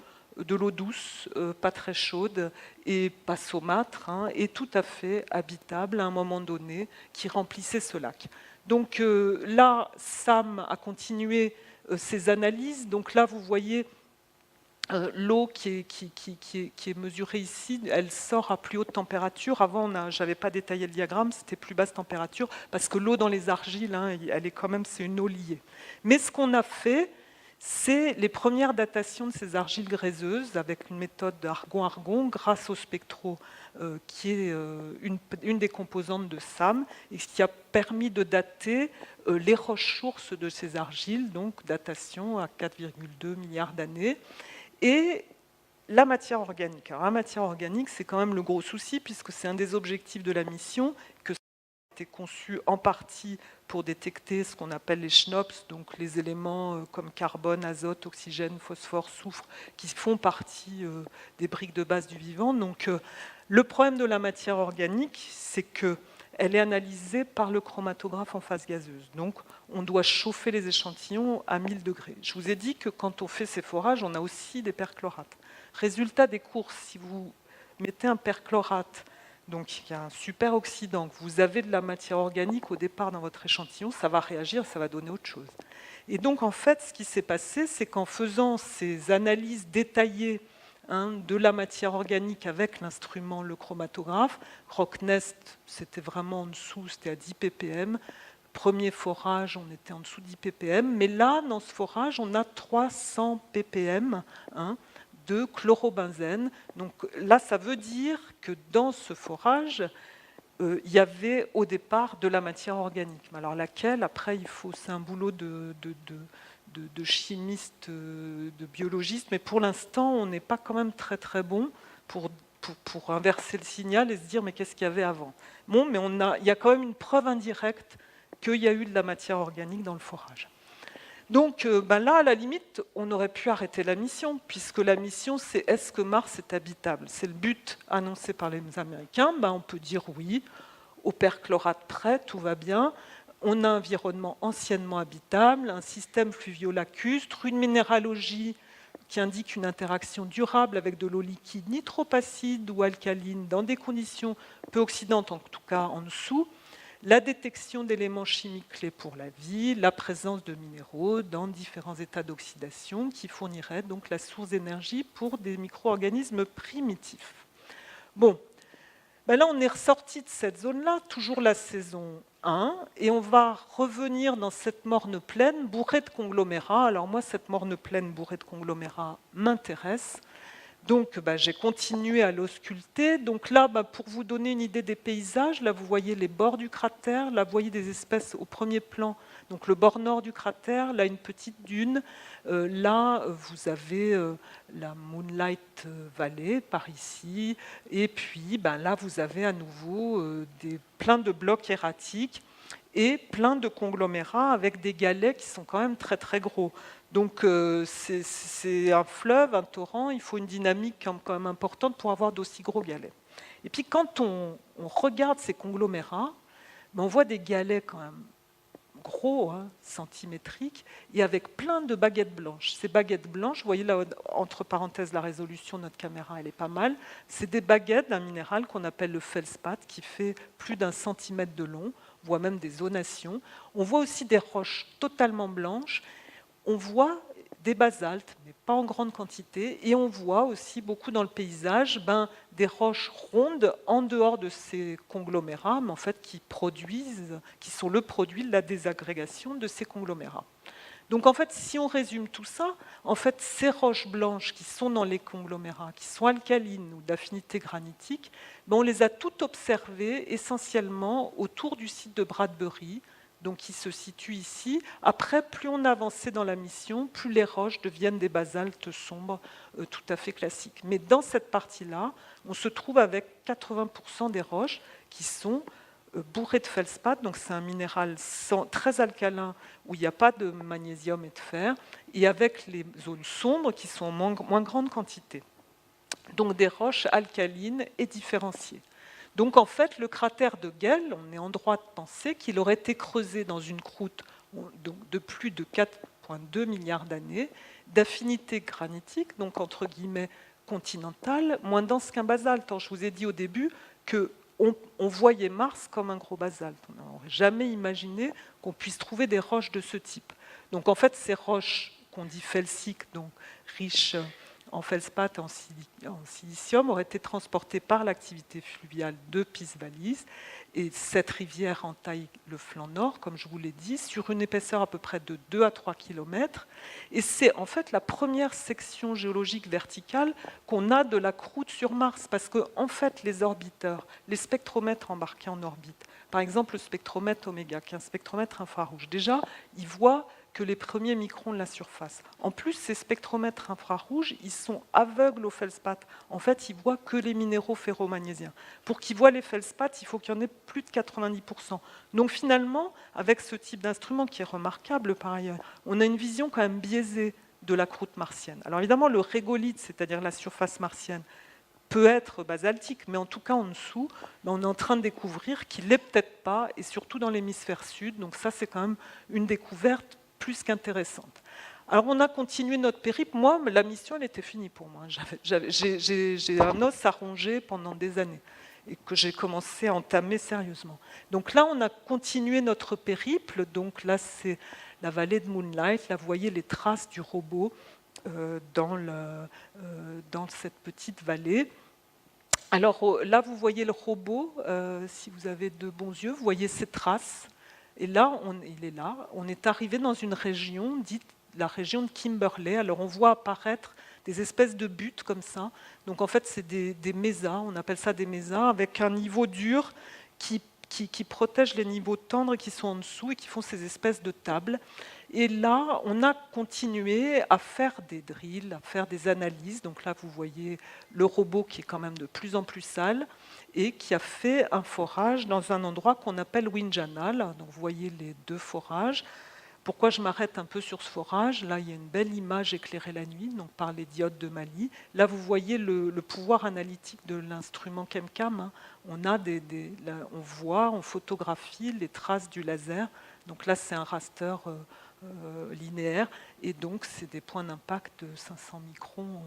douce, pas très chaude et pas saumâtre, hein, et tout à fait habitable à un moment donné, qui remplissait ce lac. Donc là, Sam a continué ses analyses. Donc là, vous voyez l'eau qui est mesurée ici, elle sort à plus haute température. Avant, je n'avais pas détaillé le diagramme, c'était plus basse température, parce que l'eau dans les argiles, hein, elle est quand même, c'est une eau liée. Mais ce qu'on a fait, c'est les premières datations de ces argiles gréseuses avec une méthode d'argon-argon grâce au spectro qui est une des composantes de SAM et ce qui a permis de dater les roches sources de ces argiles, donc datation à 4,2 milliards d'années. Et la matière organique. Alors, la matière organique, c'est quand même le gros souci puisque c'est un des objectifs de la mission que été conçu en partie pour détecter ce qu'on appelle les SNOPS, donc les éléments comme carbone, azote, oxygène, phosphore, soufre, qui font partie des briques de base du vivant. Donc, le problème de la matière organique, c'est qu'elle est analysée par le chromatographe en phase gazeuse. Donc, on doit chauffer les échantillons à 1000 degrés. Je vous ai dit que quand on fait ces forages, on a aussi des perchlorates. Résultat des courses, si vous mettez un perchlorate, donc il y a un super oxydant, que vous avez de la matière organique au départ dans votre échantillon, ça va réagir, ça va donner autre chose. Et donc en fait, ce qui s'est passé, c'est qu'en faisant ces analyses détaillées de la matière organique avec l'instrument, le chromatographe, Rocknest, c'était vraiment en dessous, c'était à 10 ppm. Premier forage, on était en dessous de 10 ppm, mais là, dans ce forage, on a 300 ppm, de chlorobenzène. Donc là, ça veut dire que dans ce forage, il y avait au départ de la matière organique. Alors laquelle, après, c'est un boulot de chimiste, de biologiste, mais pour l'instant, on n'est pas quand même très très bon pour inverser le signal et se dire mais qu'est-ce qu'il y avait avant. Bon, mais il y a quand même une preuve indirecte qu'il y a eu de la matière organique dans le forage. Donc là, à la limite, on aurait pu arrêter la mission, puisque la mission, c'est est-ce que Mars est habitable? C'est le but annoncé par les Américains. On peut dire oui, au perchlorate près, tout va bien. On a un environnement anciennement habitable, un système fluvio-lacustre, une minéralogie qui indique une interaction durable avec de l'eau liquide ni trop acide ou alcaline dans des conditions peu oxydantes, en tout cas en dessous. La détection d'éléments chimiques clés pour la vie, la présence de minéraux dans différents états d'oxydation qui fourniraient donc la source d'énergie pour des micro-organismes primitifs. Bon, là on est ressorti de cette zone-là, toujours la saison 1, et on va revenir dans cette morne plaine bourrée de conglomérats. Alors moi, cette morne plaine bourrée de conglomérats m'intéresse. Donc, j'ai continué à l'ausculter. Donc là, pour vous donner une idée des paysages, là, vous voyez les bords du cratère. Là, vous voyez des espèces au premier plan. Donc, le bord nord du cratère, là, une petite dune. Là, vous avez la Moonlight Valley, par ici. Et puis, là, vous avez à nouveau plein de blocs erratiques et plein de conglomérats avec des galets qui sont quand même très, très gros. Donc c'est un fleuve, un torrent, il faut une dynamique quand même importante pour avoir d'aussi gros galets. Et puis quand on regarde ces conglomérats, on voit des galets quand même gros, centimétriques, et avec plein de baguettes blanches. Ces baguettes blanches, vous voyez là, entre parenthèses, la résolution de notre caméra, elle est pas mal. C'est des baguettes d'un minéral qu'on appelle le feldspath, qui fait plus d'1 centimètre de long. On voit même des zonations. On voit aussi des roches totalement blanches. On voit des basaltes, mais pas en grande quantité, et on voit aussi beaucoup dans le paysage des roches rondes en dehors de ces conglomérats, mais en fait qui sont le produit de la désagrégation de ces conglomérats. Donc en fait, si on résume tout ça, en fait, ces roches blanches qui sont dans les conglomérats, qui sont alcalines ou d'affinité granitique, on les a toutes observées essentiellement autour du site de Bradbury, donc qui se situe ici. Après, plus on avançait dans la mission, plus les roches deviennent des basaltes sombres tout à fait classiques. Mais dans cette partie-là, on se trouve avec 80% des roches qui sont bourré de feldspath, donc c'est un minéral très alcalin où il n'y a pas de magnésium et de fer, et avec les zones sombres qui sont en moins grande quantité. Donc des roches alcalines et différenciées. Donc en fait, le cratère de Gell, on est en droit de penser qu'il aurait été creusé dans une croûte de plus de 4,2 milliards d'années, d'affinité granitique, donc entre guillemets continentale, moins dense qu'un basalte. Je vous ai dit au début qu'on voyait Mars comme un gros basalte. On n'aurait jamais imaginé qu'on puisse trouver des roches de ce type. Donc en fait, ces roches qu'on dit felsiques, donc riches en feldspath et en silicium, auraient été transportées par l'activité fluviale de Peace-Vallis. Et cette rivière entaille le flanc nord, comme je vous l'ai dit, sur une épaisseur à peu près de 2 à 3 km. Et c'est en fait la première section géologique verticale qu'on a de la croûte sur Mars, parce que en fait, les orbiteurs, les spectromètres embarqués en orbite, par exemple le spectromètre Oméga, qui est un spectromètre infrarouge, déjà, ils voient que les premiers microns de la surface. En plus, ces spectromètres infrarouges, ils sont aveugles au feldspath. En fait, ils voient que les minéraux ferromagnésiens. Pour qu'ils voient les feldspaths, il faut qu'il y en ait plus de 90%. Donc finalement, avec ce type d'instrument qui est remarquable par ailleurs, on a une vision quand même biaisée de la croûte martienne. Alors évidemment, le régolithe, c'est-à-dire la surface martienne, peut être basaltique, mais en tout cas en dessous, on est en train de découvrir qu'il l'est peut-être pas, et surtout dans l'hémisphère sud. Donc ça, c'est quand même une découverte plus qu'intéressante. Alors on a continué notre périple. Moi, la mission, elle était finie pour moi. J'ai un os à ronger pendant des années et que j'ai commencé à entamer sérieusement. Donc là, on a continué notre périple. Donc là, c'est la vallée de Moonlight. Là, vous voyez les traces du robot dans cette petite vallée. Alors là, vous voyez le robot. Si vous avez de bons yeux, vous voyez ces traces. Et là, il est là. On est arrivé dans une région dite la région de Kimberley. Alors on voit apparaître des espèces de buttes comme ça. Donc en fait, c'est des mésas, on appelle ça des mésas, avec un niveau dur qui protège les niveaux tendres qui sont en dessous et qui font ces espèces de tables. Et là, on a continué à faire des drills, à faire des analyses. Donc là, vous voyez le robot qui est quand même de plus en plus sale et qui a fait un forage dans un endroit qu'on appelle Winjanal. Donc vous voyez les deux forages. Pourquoi je m'arrête un peu sur ce forage? Là, il y a une belle image éclairée la nuit, donc par les diodes de Mali. Là, vous voyez le pouvoir analytique de l'instrument ChemCam. On voit, on photographie les traces du laser. Donc là, c'est un raster linéaire, et donc c'est des points d'impact de 500 microns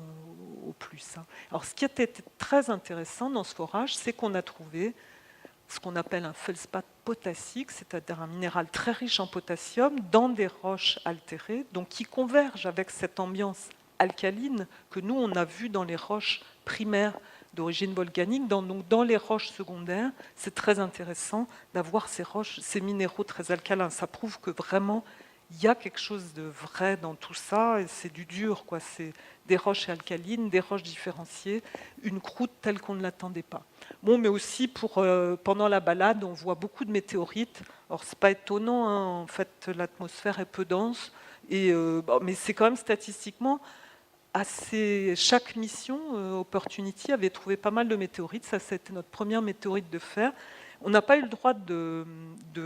au plus. Alors, ce qui était très intéressant dans ce forage, c'est qu'on a trouvé ce qu'on appelle un feldspath potassique, c'est-à-dire un minéral très riche en potassium dans des roches altérées, donc qui convergent avec cette ambiance alcaline que nous, on a vue dans les roches primaires d'origine volcanique. Donc dans les roches secondaires, c'est très intéressant d'avoir ces minéraux très alcalins. Ça prouve que vraiment, il y a quelque chose de vrai dans tout ça, et c'est du dur, quoi. C'est des roches alcalines, des roches différenciées, une croûte telle qu'on ne l'attendait pas. Bon, mais aussi pendant la balade, on voit beaucoup de météorites. Alors c'est pas étonnant, hein, en fait, l'atmosphère est peu dense, mais c'est quand même statistiquement assez. Chaque mission, Opportunity, avait trouvé pas mal de météorites. Ça, c'était notre première météorite de fer. On n'a pas eu le droit de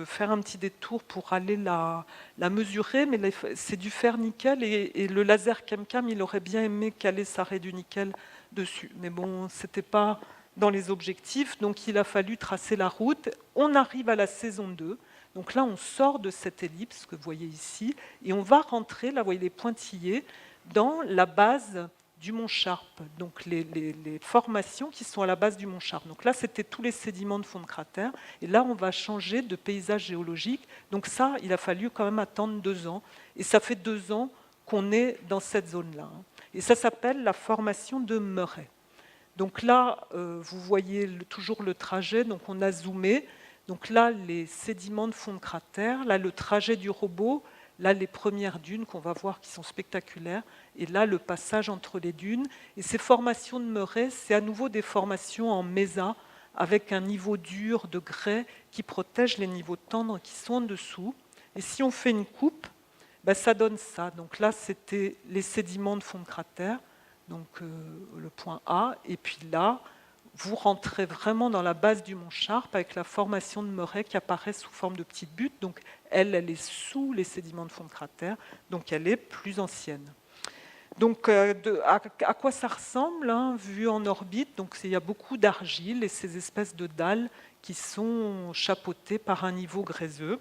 faire un petit détour pour aller la mesurer, mais c'est du fer-nickel, et le laser ChemCam, il aurait bien aimé caler sa raie du nickel dessus. Mais bon, ce n'était pas dans les objectifs, donc il a fallu tracer la route. On arrive à la saison 2. Donc là, on sort de cette ellipse que vous voyez ici, et on va rentrer, là, vous voyez les pointillés, dans la base du mont Sharp, donc les formations qui sont à la base du mont Sharp. Donc là, c'était tous les sédiments de fond de cratère, et là, on va changer de paysage géologique. Donc ça, il a fallu quand même attendre 2 ans, et ça fait 2 ans qu'on est dans cette zone-là. Et ça s'appelle la formation de Murray. Donc là, vous voyez toujours le trajet, donc on a zoomé. Donc là, les sédiments de fond de cratère, là, le trajet du robot, là, les premières dunes qu'on va voir qui sont spectaculaires, et là, le passage entre les dunes. Et ces formations de Murray, c'est à nouveau des formations en mésa, avec un niveau dur de grès qui protège les niveaux tendres qui sont en dessous. Et si on fait une coupe, ben, ça donne ça. Donc là, c'était les sédiments de fond de cratère, donc le point A, et puis là, vous rentrez vraiment dans la base du mont Sharp avec la formation de Murray qui apparaît sous forme de petites buttes. Donc elle est sous les sédiments de fond de cratère, donc elle est plus ancienne. Donc à quoi ça ressemble, hein, vu en orbite? Donc il y a beaucoup d'argile et ces espèces de dalles qui sont chapeautées par un niveau gréseux.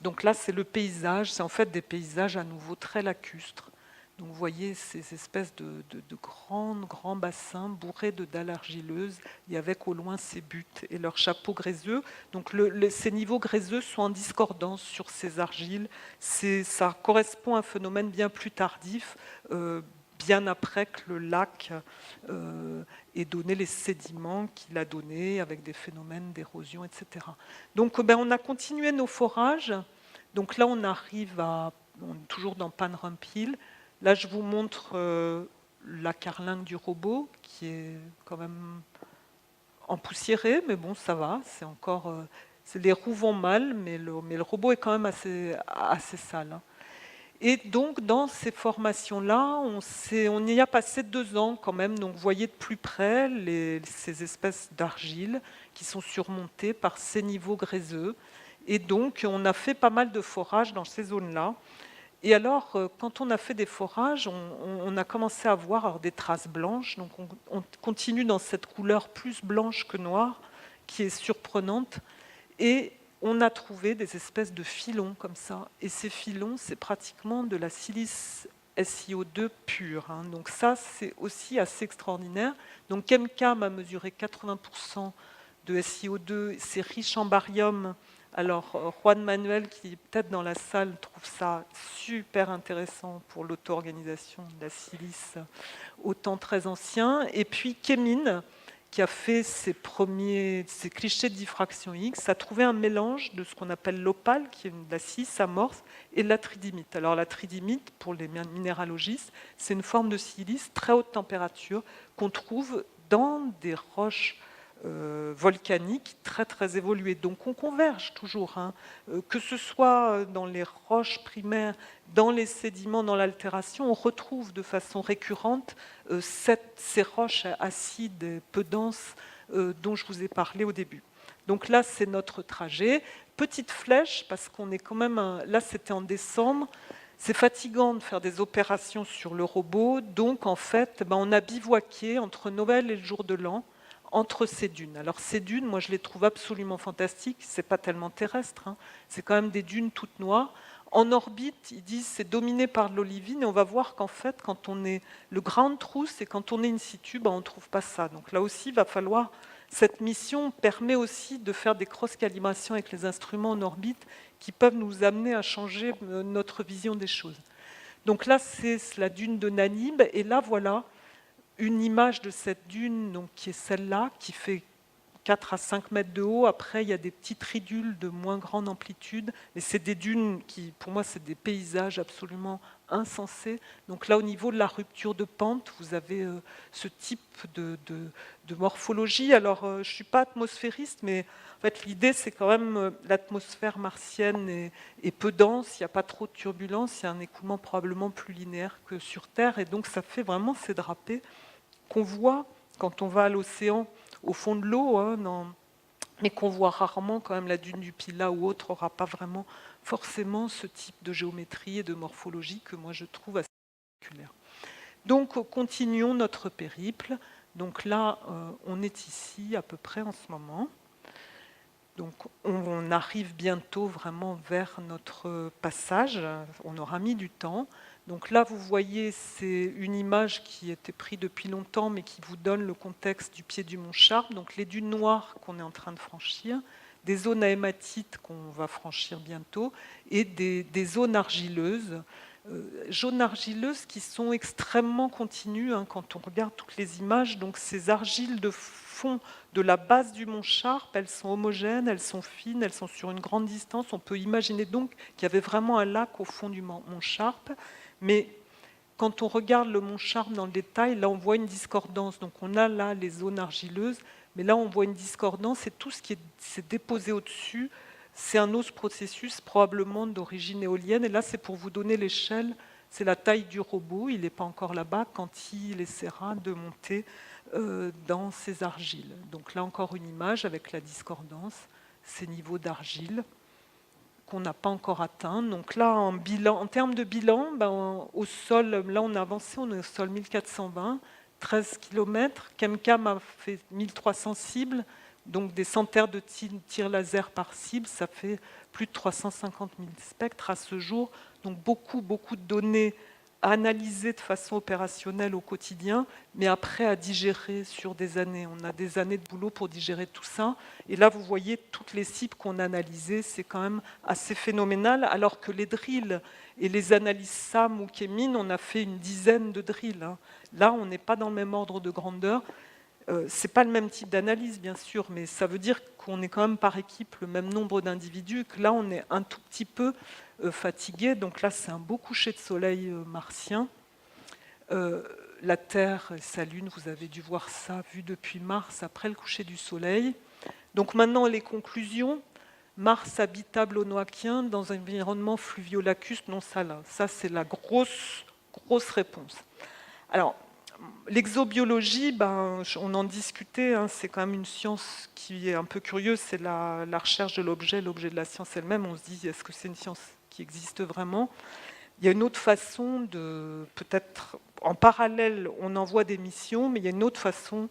Donc là, c'est le paysage, c'est en fait des paysages à nouveau très lacustres. Donc vous voyez ces espèces de grands bassins bourrés de dalles argileuses et avec au loin ces buttes et leurs chapeaux gréseux. Donc ces niveaux gréseux sont en discordance sur ces argiles. Ça correspond à un phénomène bien plus tardif, bien après que le lac ait donné les sédiments qu'il a donnés avec des phénomènes d'érosion, etc. Donc on a continué nos forages. Donc là, on arrive on est toujours dans Panrump Hill. Là, je vous montre la carlingue du robot, qui est quand même empoussiérée, mais bon, ça va. C'est encore, les roues vont mal, mais le robot est quand même assez sale, hein. Et donc, dans ces formations-là, on y a passé 2 ans quand même. Donc, vous voyez de plus près ces espèces d'argile qui sont surmontées par ces niveaux gréseux. Et donc, on a fait pas mal de forages dans ces zones-là. Et alors, quand on a fait des forages, on a commencé à voir des traces blanches. Donc, on continue dans cette couleur plus blanche que noire, qui est surprenante. Et on a trouvé des espèces de filons comme ça. Et ces filons, c'est pratiquement de la silice SiO2 pure, hein. Donc ça, c'est aussi assez extraordinaire. Donc Chemcam a mesuré 80% de SiO2. C'est riche en barium. Alors, Juan Manuel, qui est peut-être dans la salle, trouve ça super intéressant pour l'auto-organisation de la silice au temps très ancien. Et puis, Kemin, qui a fait ses clichés de diffraction X, a trouvé un mélange de ce qu'on appelle l'opale, qui est de la silice amorphe, et de la tridymite. Alors, la tridymite, pour les minéralogistes, c'est une forme de silice très haute température qu'on trouve dans des roches volcaniques très très évoluées. Donc on converge toujours, hein, que ce soit dans les roches primaires, dans les sédiments, dans l'altération, on retrouve de façon récurrente ces roches acides et peu denses dont je vous ai parlé au début. Donc là, c'est notre trajet. Petite flèche, parce qu'on est quand même... Là, c'était en décembre. C'est fatigant de faire des opérations sur le robot. Donc, en fait, on a bivouaqué entre Noël et le jour de l'an, entre ces dunes. Alors ces dunes, moi je les trouve absolument fantastiques, c'est pas tellement terrestre, hein. C'est quand même des dunes toutes noires. En orbite, ils disent c'est dominé par de l'olivine et on va voir qu'en fait, quand on est le ground truth, c'est quand on est in situ, on ne trouve pas ça. Donc là aussi, il va falloir... Cette mission permet aussi de faire des cross-calibrations avec les instruments en orbite qui peuvent nous amener à changer notre vision des choses. Donc là, c'est la dune de Nanib et là, voilà une image de cette dune, donc, qui est celle-là, qui fait 4 à 5 mètres de haut. Après, il y a des petites ridules de moins grande amplitude. Et c'est des dunes qui, pour moi, c'est des paysages absolument insensés. Donc là, au niveau de la rupture de pente, vous avez ce type de morphologie. Alors, je ne suis pas atmosphériste, mais en fait, l'idée, c'est quand même l'atmosphère martienne est peu dense, il n'y a pas trop de turbulence, il y a un écoulement probablement plus linéaire que sur Terre. Et donc, ça fait vraiment ces drapés qu'on voit quand on va à l'océan, au fond de l'eau, hein, mais qu'on voit rarement quand même. La dune du Pilat ou autre n'aura pas vraiment forcément ce type de géométrie et de morphologie que moi je trouve assez particulière. Donc continuons notre périple. Donc là, on est ici à peu près en ce moment. Donc on arrive bientôt vraiment vers notre passage. On aura mis du temps. Donc là, vous voyez, c'est une image qui était prise depuis longtemps, mais qui vous donne le contexte du pied du mont Sharp. Donc les dunes noires qu'on est en train de franchir, des zones à hématite qu'on va franchir bientôt, et des zones argileuses. Zones argileuses qui sont extrêmement continues, hein, quand on regarde toutes les images. Donc ces argiles de fond de la base du mont Sharp, elles sont homogènes, elles sont fines, elles sont sur une grande distance. On peut imaginer donc qu'il y avait vraiment un lac au fond du mont Sharp. Mais quand on regarde le mont Sharp dans le détail, là on voit une discordance. Donc on a là les zones argileuses, mais là on voit une discordance et tout ce qui s'est déposé au-dessus, c'est un autre processus probablement d'origine éolienne. Et là c'est pour vous donner l'échelle, c'est la taille du robot, il n'est pas encore là-bas quand il essaiera de monter dans ces argiles. Donc là encore une image avec la discordance, ces niveaux d'argile qu'on n'a pas encore atteints. Donc là, en termes de bilan, au sol, là on a avancé, on est au sol 1420, 13 km. Chemcam a fait 1300 cibles, donc des centaines de tirs laser par cible, ça fait plus de 350 000 spectres à ce jour. Donc beaucoup de données à analyser de façon opérationnelle au quotidien, mais après à digérer sur des années. On a des années de boulot pour digérer tout ça. Et là, vous voyez toutes les cibles qu'on a analysées, c'est quand même assez phénoménal, alors que les drills et les analyses SAM ou Kemin, on a fait une dizaine de drills. Là, on n'est pas dans le même ordre de grandeur. Ce n'est pas le même type d'analyse, bien sûr, mais ça veut dire qu'on est quand même par équipe le même nombre d'individus, que là, on est un tout petit peu fatigué. Donc là, c'est un beau coucher de soleil martien. La Terre et sa Lune, vous avez dû voir ça, vu depuis Mars, après le coucher du soleil. Donc maintenant, les conclusions. Mars habitable au Noakien dans un environnement fluvio-lacustre non salin. Ça, c'est la grosse réponse. Alors, l'exobiologie, on en discutait, c'est quand même une science qui est un peu curieuse, c'est la recherche de l'objet de la science elle-même. On se dit, est-ce que c'est une science qui existe vraiment? Il y a une autre façon de, peut-être en parallèle, on envoie des missions, mais il y a une autre façon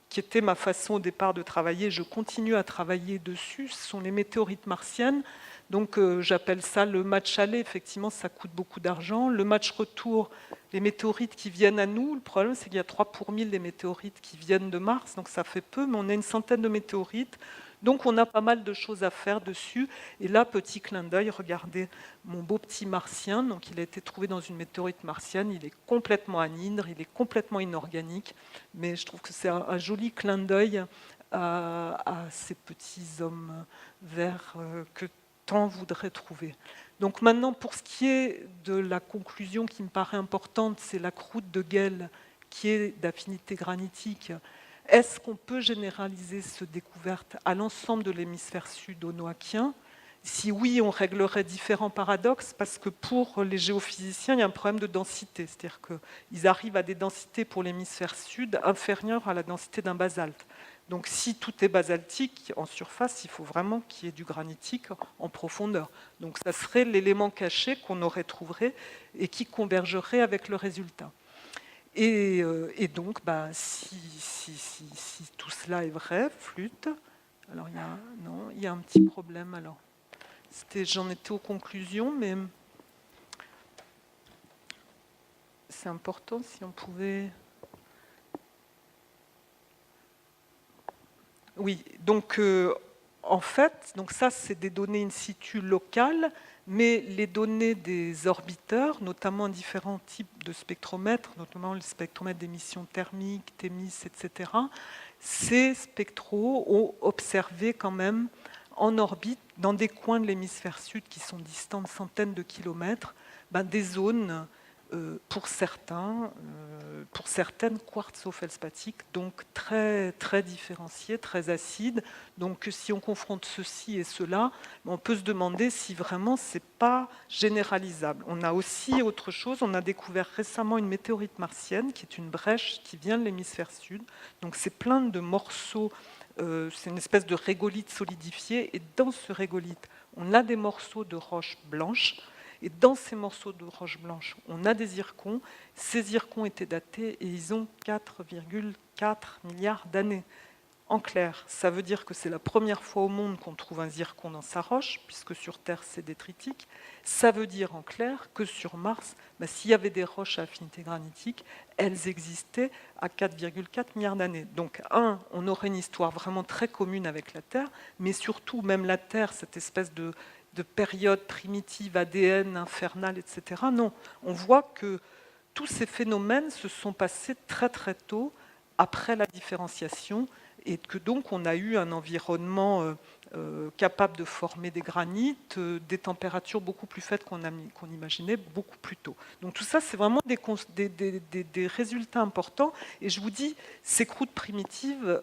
qui était ma façon au départ de travailler. Je continue à travailler dessus, ce sont les météorites martiennes. Donc j'appelle ça le match aller, effectivement ça coûte beaucoup d'argent. Le match retour, les météorites qui viennent à nous, le problème c'est qu'il y a 3 pour 1000 des météorites qui viennent de Mars, donc ça fait peu, mais on a une centaine de météorites. Donc on a pas mal de choses à faire dessus. Et là, petit clin d'œil, regardez mon beau petit martien. Donc il a été trouvé dans une météorite martienne. Il est complètement anhydre, il est complètement inorganique. Mais je trouve que c'est un joli clin d'œil à ces petits hommes verts que tant voudraient trouver. Donc maintenant, pour ce qui est de la conclusion qui me paraît importante, c'est la croûte de Gell qui est d'affinité granitique. Est-ce qu'on peut généraliser cette découverte à l'ensemble de l'hémisphère sud-noakien? Si oui, on réglerait différents paradoxes, parce que pour les géophysiciens, il y a un problème de densité. C'est-à-dire qu'ils arrivent à des densités pour l'hémisphère sud inférieures à la densité d'un basalte. Donc si tout est basaltique, en surface, il faut vraiment qu'il y ait du granitique en profondeur. Donc ça serait l'élément caché qu'on aurait trouvé et qui convergerait avec le résultat. Et donc, si tout cela est vrai, flûte, alors il y a un petit problème. Alors, j'en étais aux conclusions, mais c'est important si on pouvait... Oui, donc en fait, donc ça c'est des données in situ locales, mais les données des orbiteurs, notamment différents types de spectromètres, notamment le spectromètre d'émission thermique, TEMIS, etc., ces spectraux ont observé quand même en orbite, dans des coins de l'hémisphère sud qui sont distants de centaines de kilomètres, des zones pour certaines quartzo-feldspathiques, donc très différenciées, très acides. Donc si on confronte ceci et cela, on peut se demander si vraiment c'est pas généralisable. On a aussi autre chose, on a découvert récemment une météorite martienne qui est une brèche qui vient de l'hémisphère sud. Donc c'est plein de morceaux, c'est une espèce de régolithe solidifié, et dans ce régolithe, on a des morceaux de roches blanches. Et dans ces morceaux de roche blanche, on a des zircons. Ces zircons étaient datés et ils ont 4,4 milliards d'années. En clair, ça veut dire que c'est la première fois au monde qu'on trouve un zircon dans sa roche, puisque sur Terre, c'est détritique. Ça veut dire en clair que sur Mars, s'il y avait des roches à affinité granitique, elles existaient à 4,4 milliards d'années. Donc, on aurait une histoire vraiment très commune avec la Terre, mais surtout, même la Terre, cette espèce de période primitive, ADN, infernale, etc. Non, on voit que tous ces phénomènes se sont passés très tôt après la différenciation, et que donc on a eu un environnement capable de former des granites, des températures beaucoup plus faibles qu'on imaginait beaucoup plus tôt. Donc tout ça, c'est vraiment des résultats importants. Et je vous dis, ces croûtes primitives,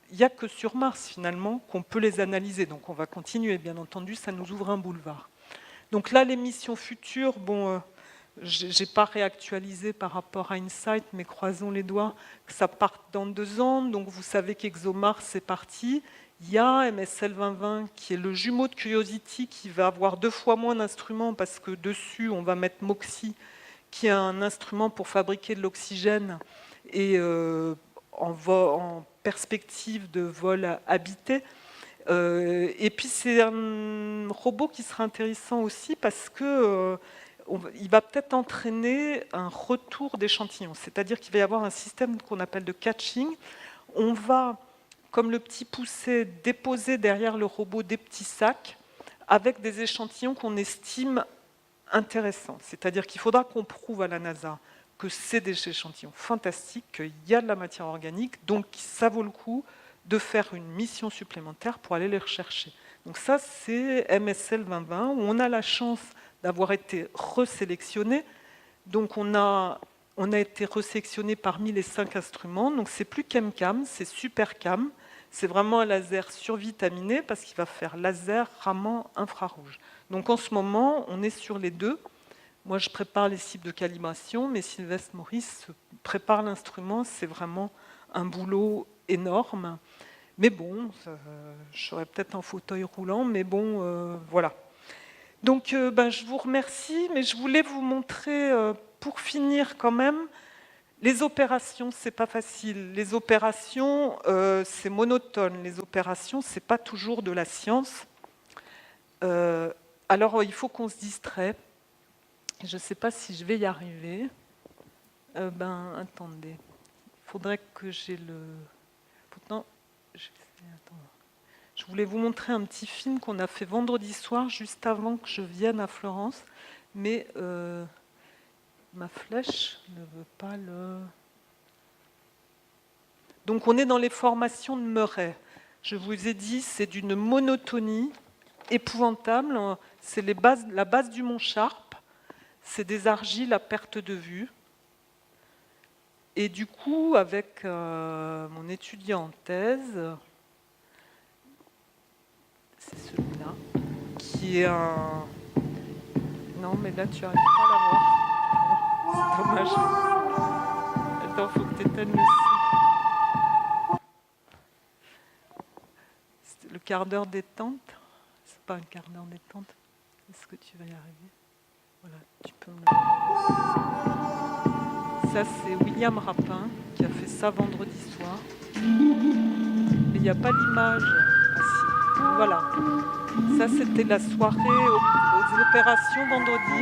il n'y a que sur Mars, finalement, qu'on peut les analyser. Donc on va continuer, bien entendu, ça nous ouvre un boulevard. Donc là, les missions futures, j'ai pas réactualisé par rapport à Insight, mais croisons les doigts que ça parte dans 2 ans. Donc vous savez qu'ExoMars c'est parti. Il y a MSL 2020 qui est le jumeau de Curiosity qui va avoir 2 fois moins d'instruments parce que dessus on va mettre MOXIE qui est un instrument pour fabriquer de l'oxygène et en perspective de vol habité. Et puis c'est un robot qui sera intéressant aussi parce que il va peut-être entraîner un retour d'échantillons, c'est-à-dire qu'il va y avoir un système qu'on appelle de catching. On va, comme le petit poussé, déposer derrière le robot des petits sacs avec des échantillons qu'on estime intéressants. C'est-à-dire qu'il faudra qu'on prouve à la NASA que c'est des échantillons fantastiques, qu'il y a de la matière organique, donc ça vaut le coup de faire une mission supplémentaire pour aller les rechercher. Donc ça, c'est MSL 2020, où on a la chance d'avoir été resélectionné. Donc on a été resélectionné parmi les 5 instruments. Donc c'est plus ChemCam, c'est SuperCam. C'est vraiment un laser survitaminé parce qu'il va faire laser, Raman, infrarouge. Donc en ce moment, on est sur les 2. Moi, je prépare les cibles de calibration, mais Sylvestre Maurice prépare l'instrument. C'est vraiment un boulot énorme. Mais bon, j'aurais peut-être un fauteuil roulant, mais bon, voilà. Donc, je vous remercie, mais je voulais vous montrer, pour finir quand même, les opérations, c'est pas facile. Les opérations, c'est monotone. Les opérations, c'est pas toujours de la science. Alors, il faut qu'on se distrait. Je ne sais pas si je vais y arriver. Attendez. Il faudrait que j'ai le... Pourtant, je voulais vous montrer un petit film qu'on a fait vendredi soir, juste avant que je vienne à Florence. Mais ma flèche ne veut pas le... Donc, on est dans les formations de Murray. Je vous ai dit, c'est d'une monotonie épouvantable. C'est la base du mont Sharp. C'est des argiles à perte de vue. Et du coup, avec mon étudiant en thèse, c'est celui-là, qui est un... Non, mais là, tu n'arrives pas à l'avoir. C'est dommage. Attends, il faut que tu éteignes le son. Le quart d'heure détente. C'est pas un quart d'heure détente. Est-ce que tu vas y arriver? Voilà, tu peux me le... Ça, c'est William Rapin qui a fait ça vendredi soir. Mais il n'y a pas d'image. Ah si, voilà. Ça, c'était la soirée aux opérations vendredi.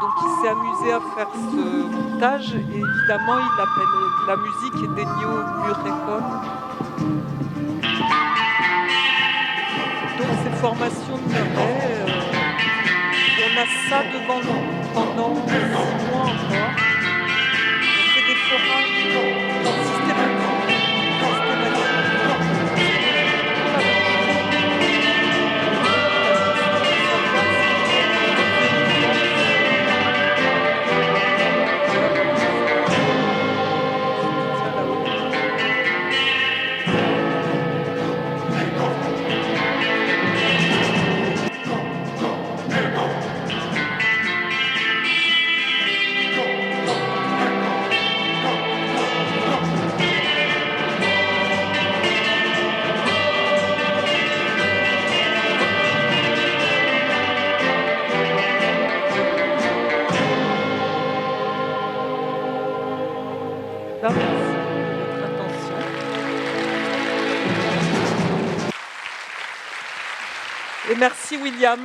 Donc, il s'est amusé à faire ce montage. Et évidemment, il appelle la musique Ennio Morricone. Donc, ces formations de Murray, on a ça devant nous pendant 6 mois encore. On fait des forages systématiques. Merci de votre attention. Et merci William.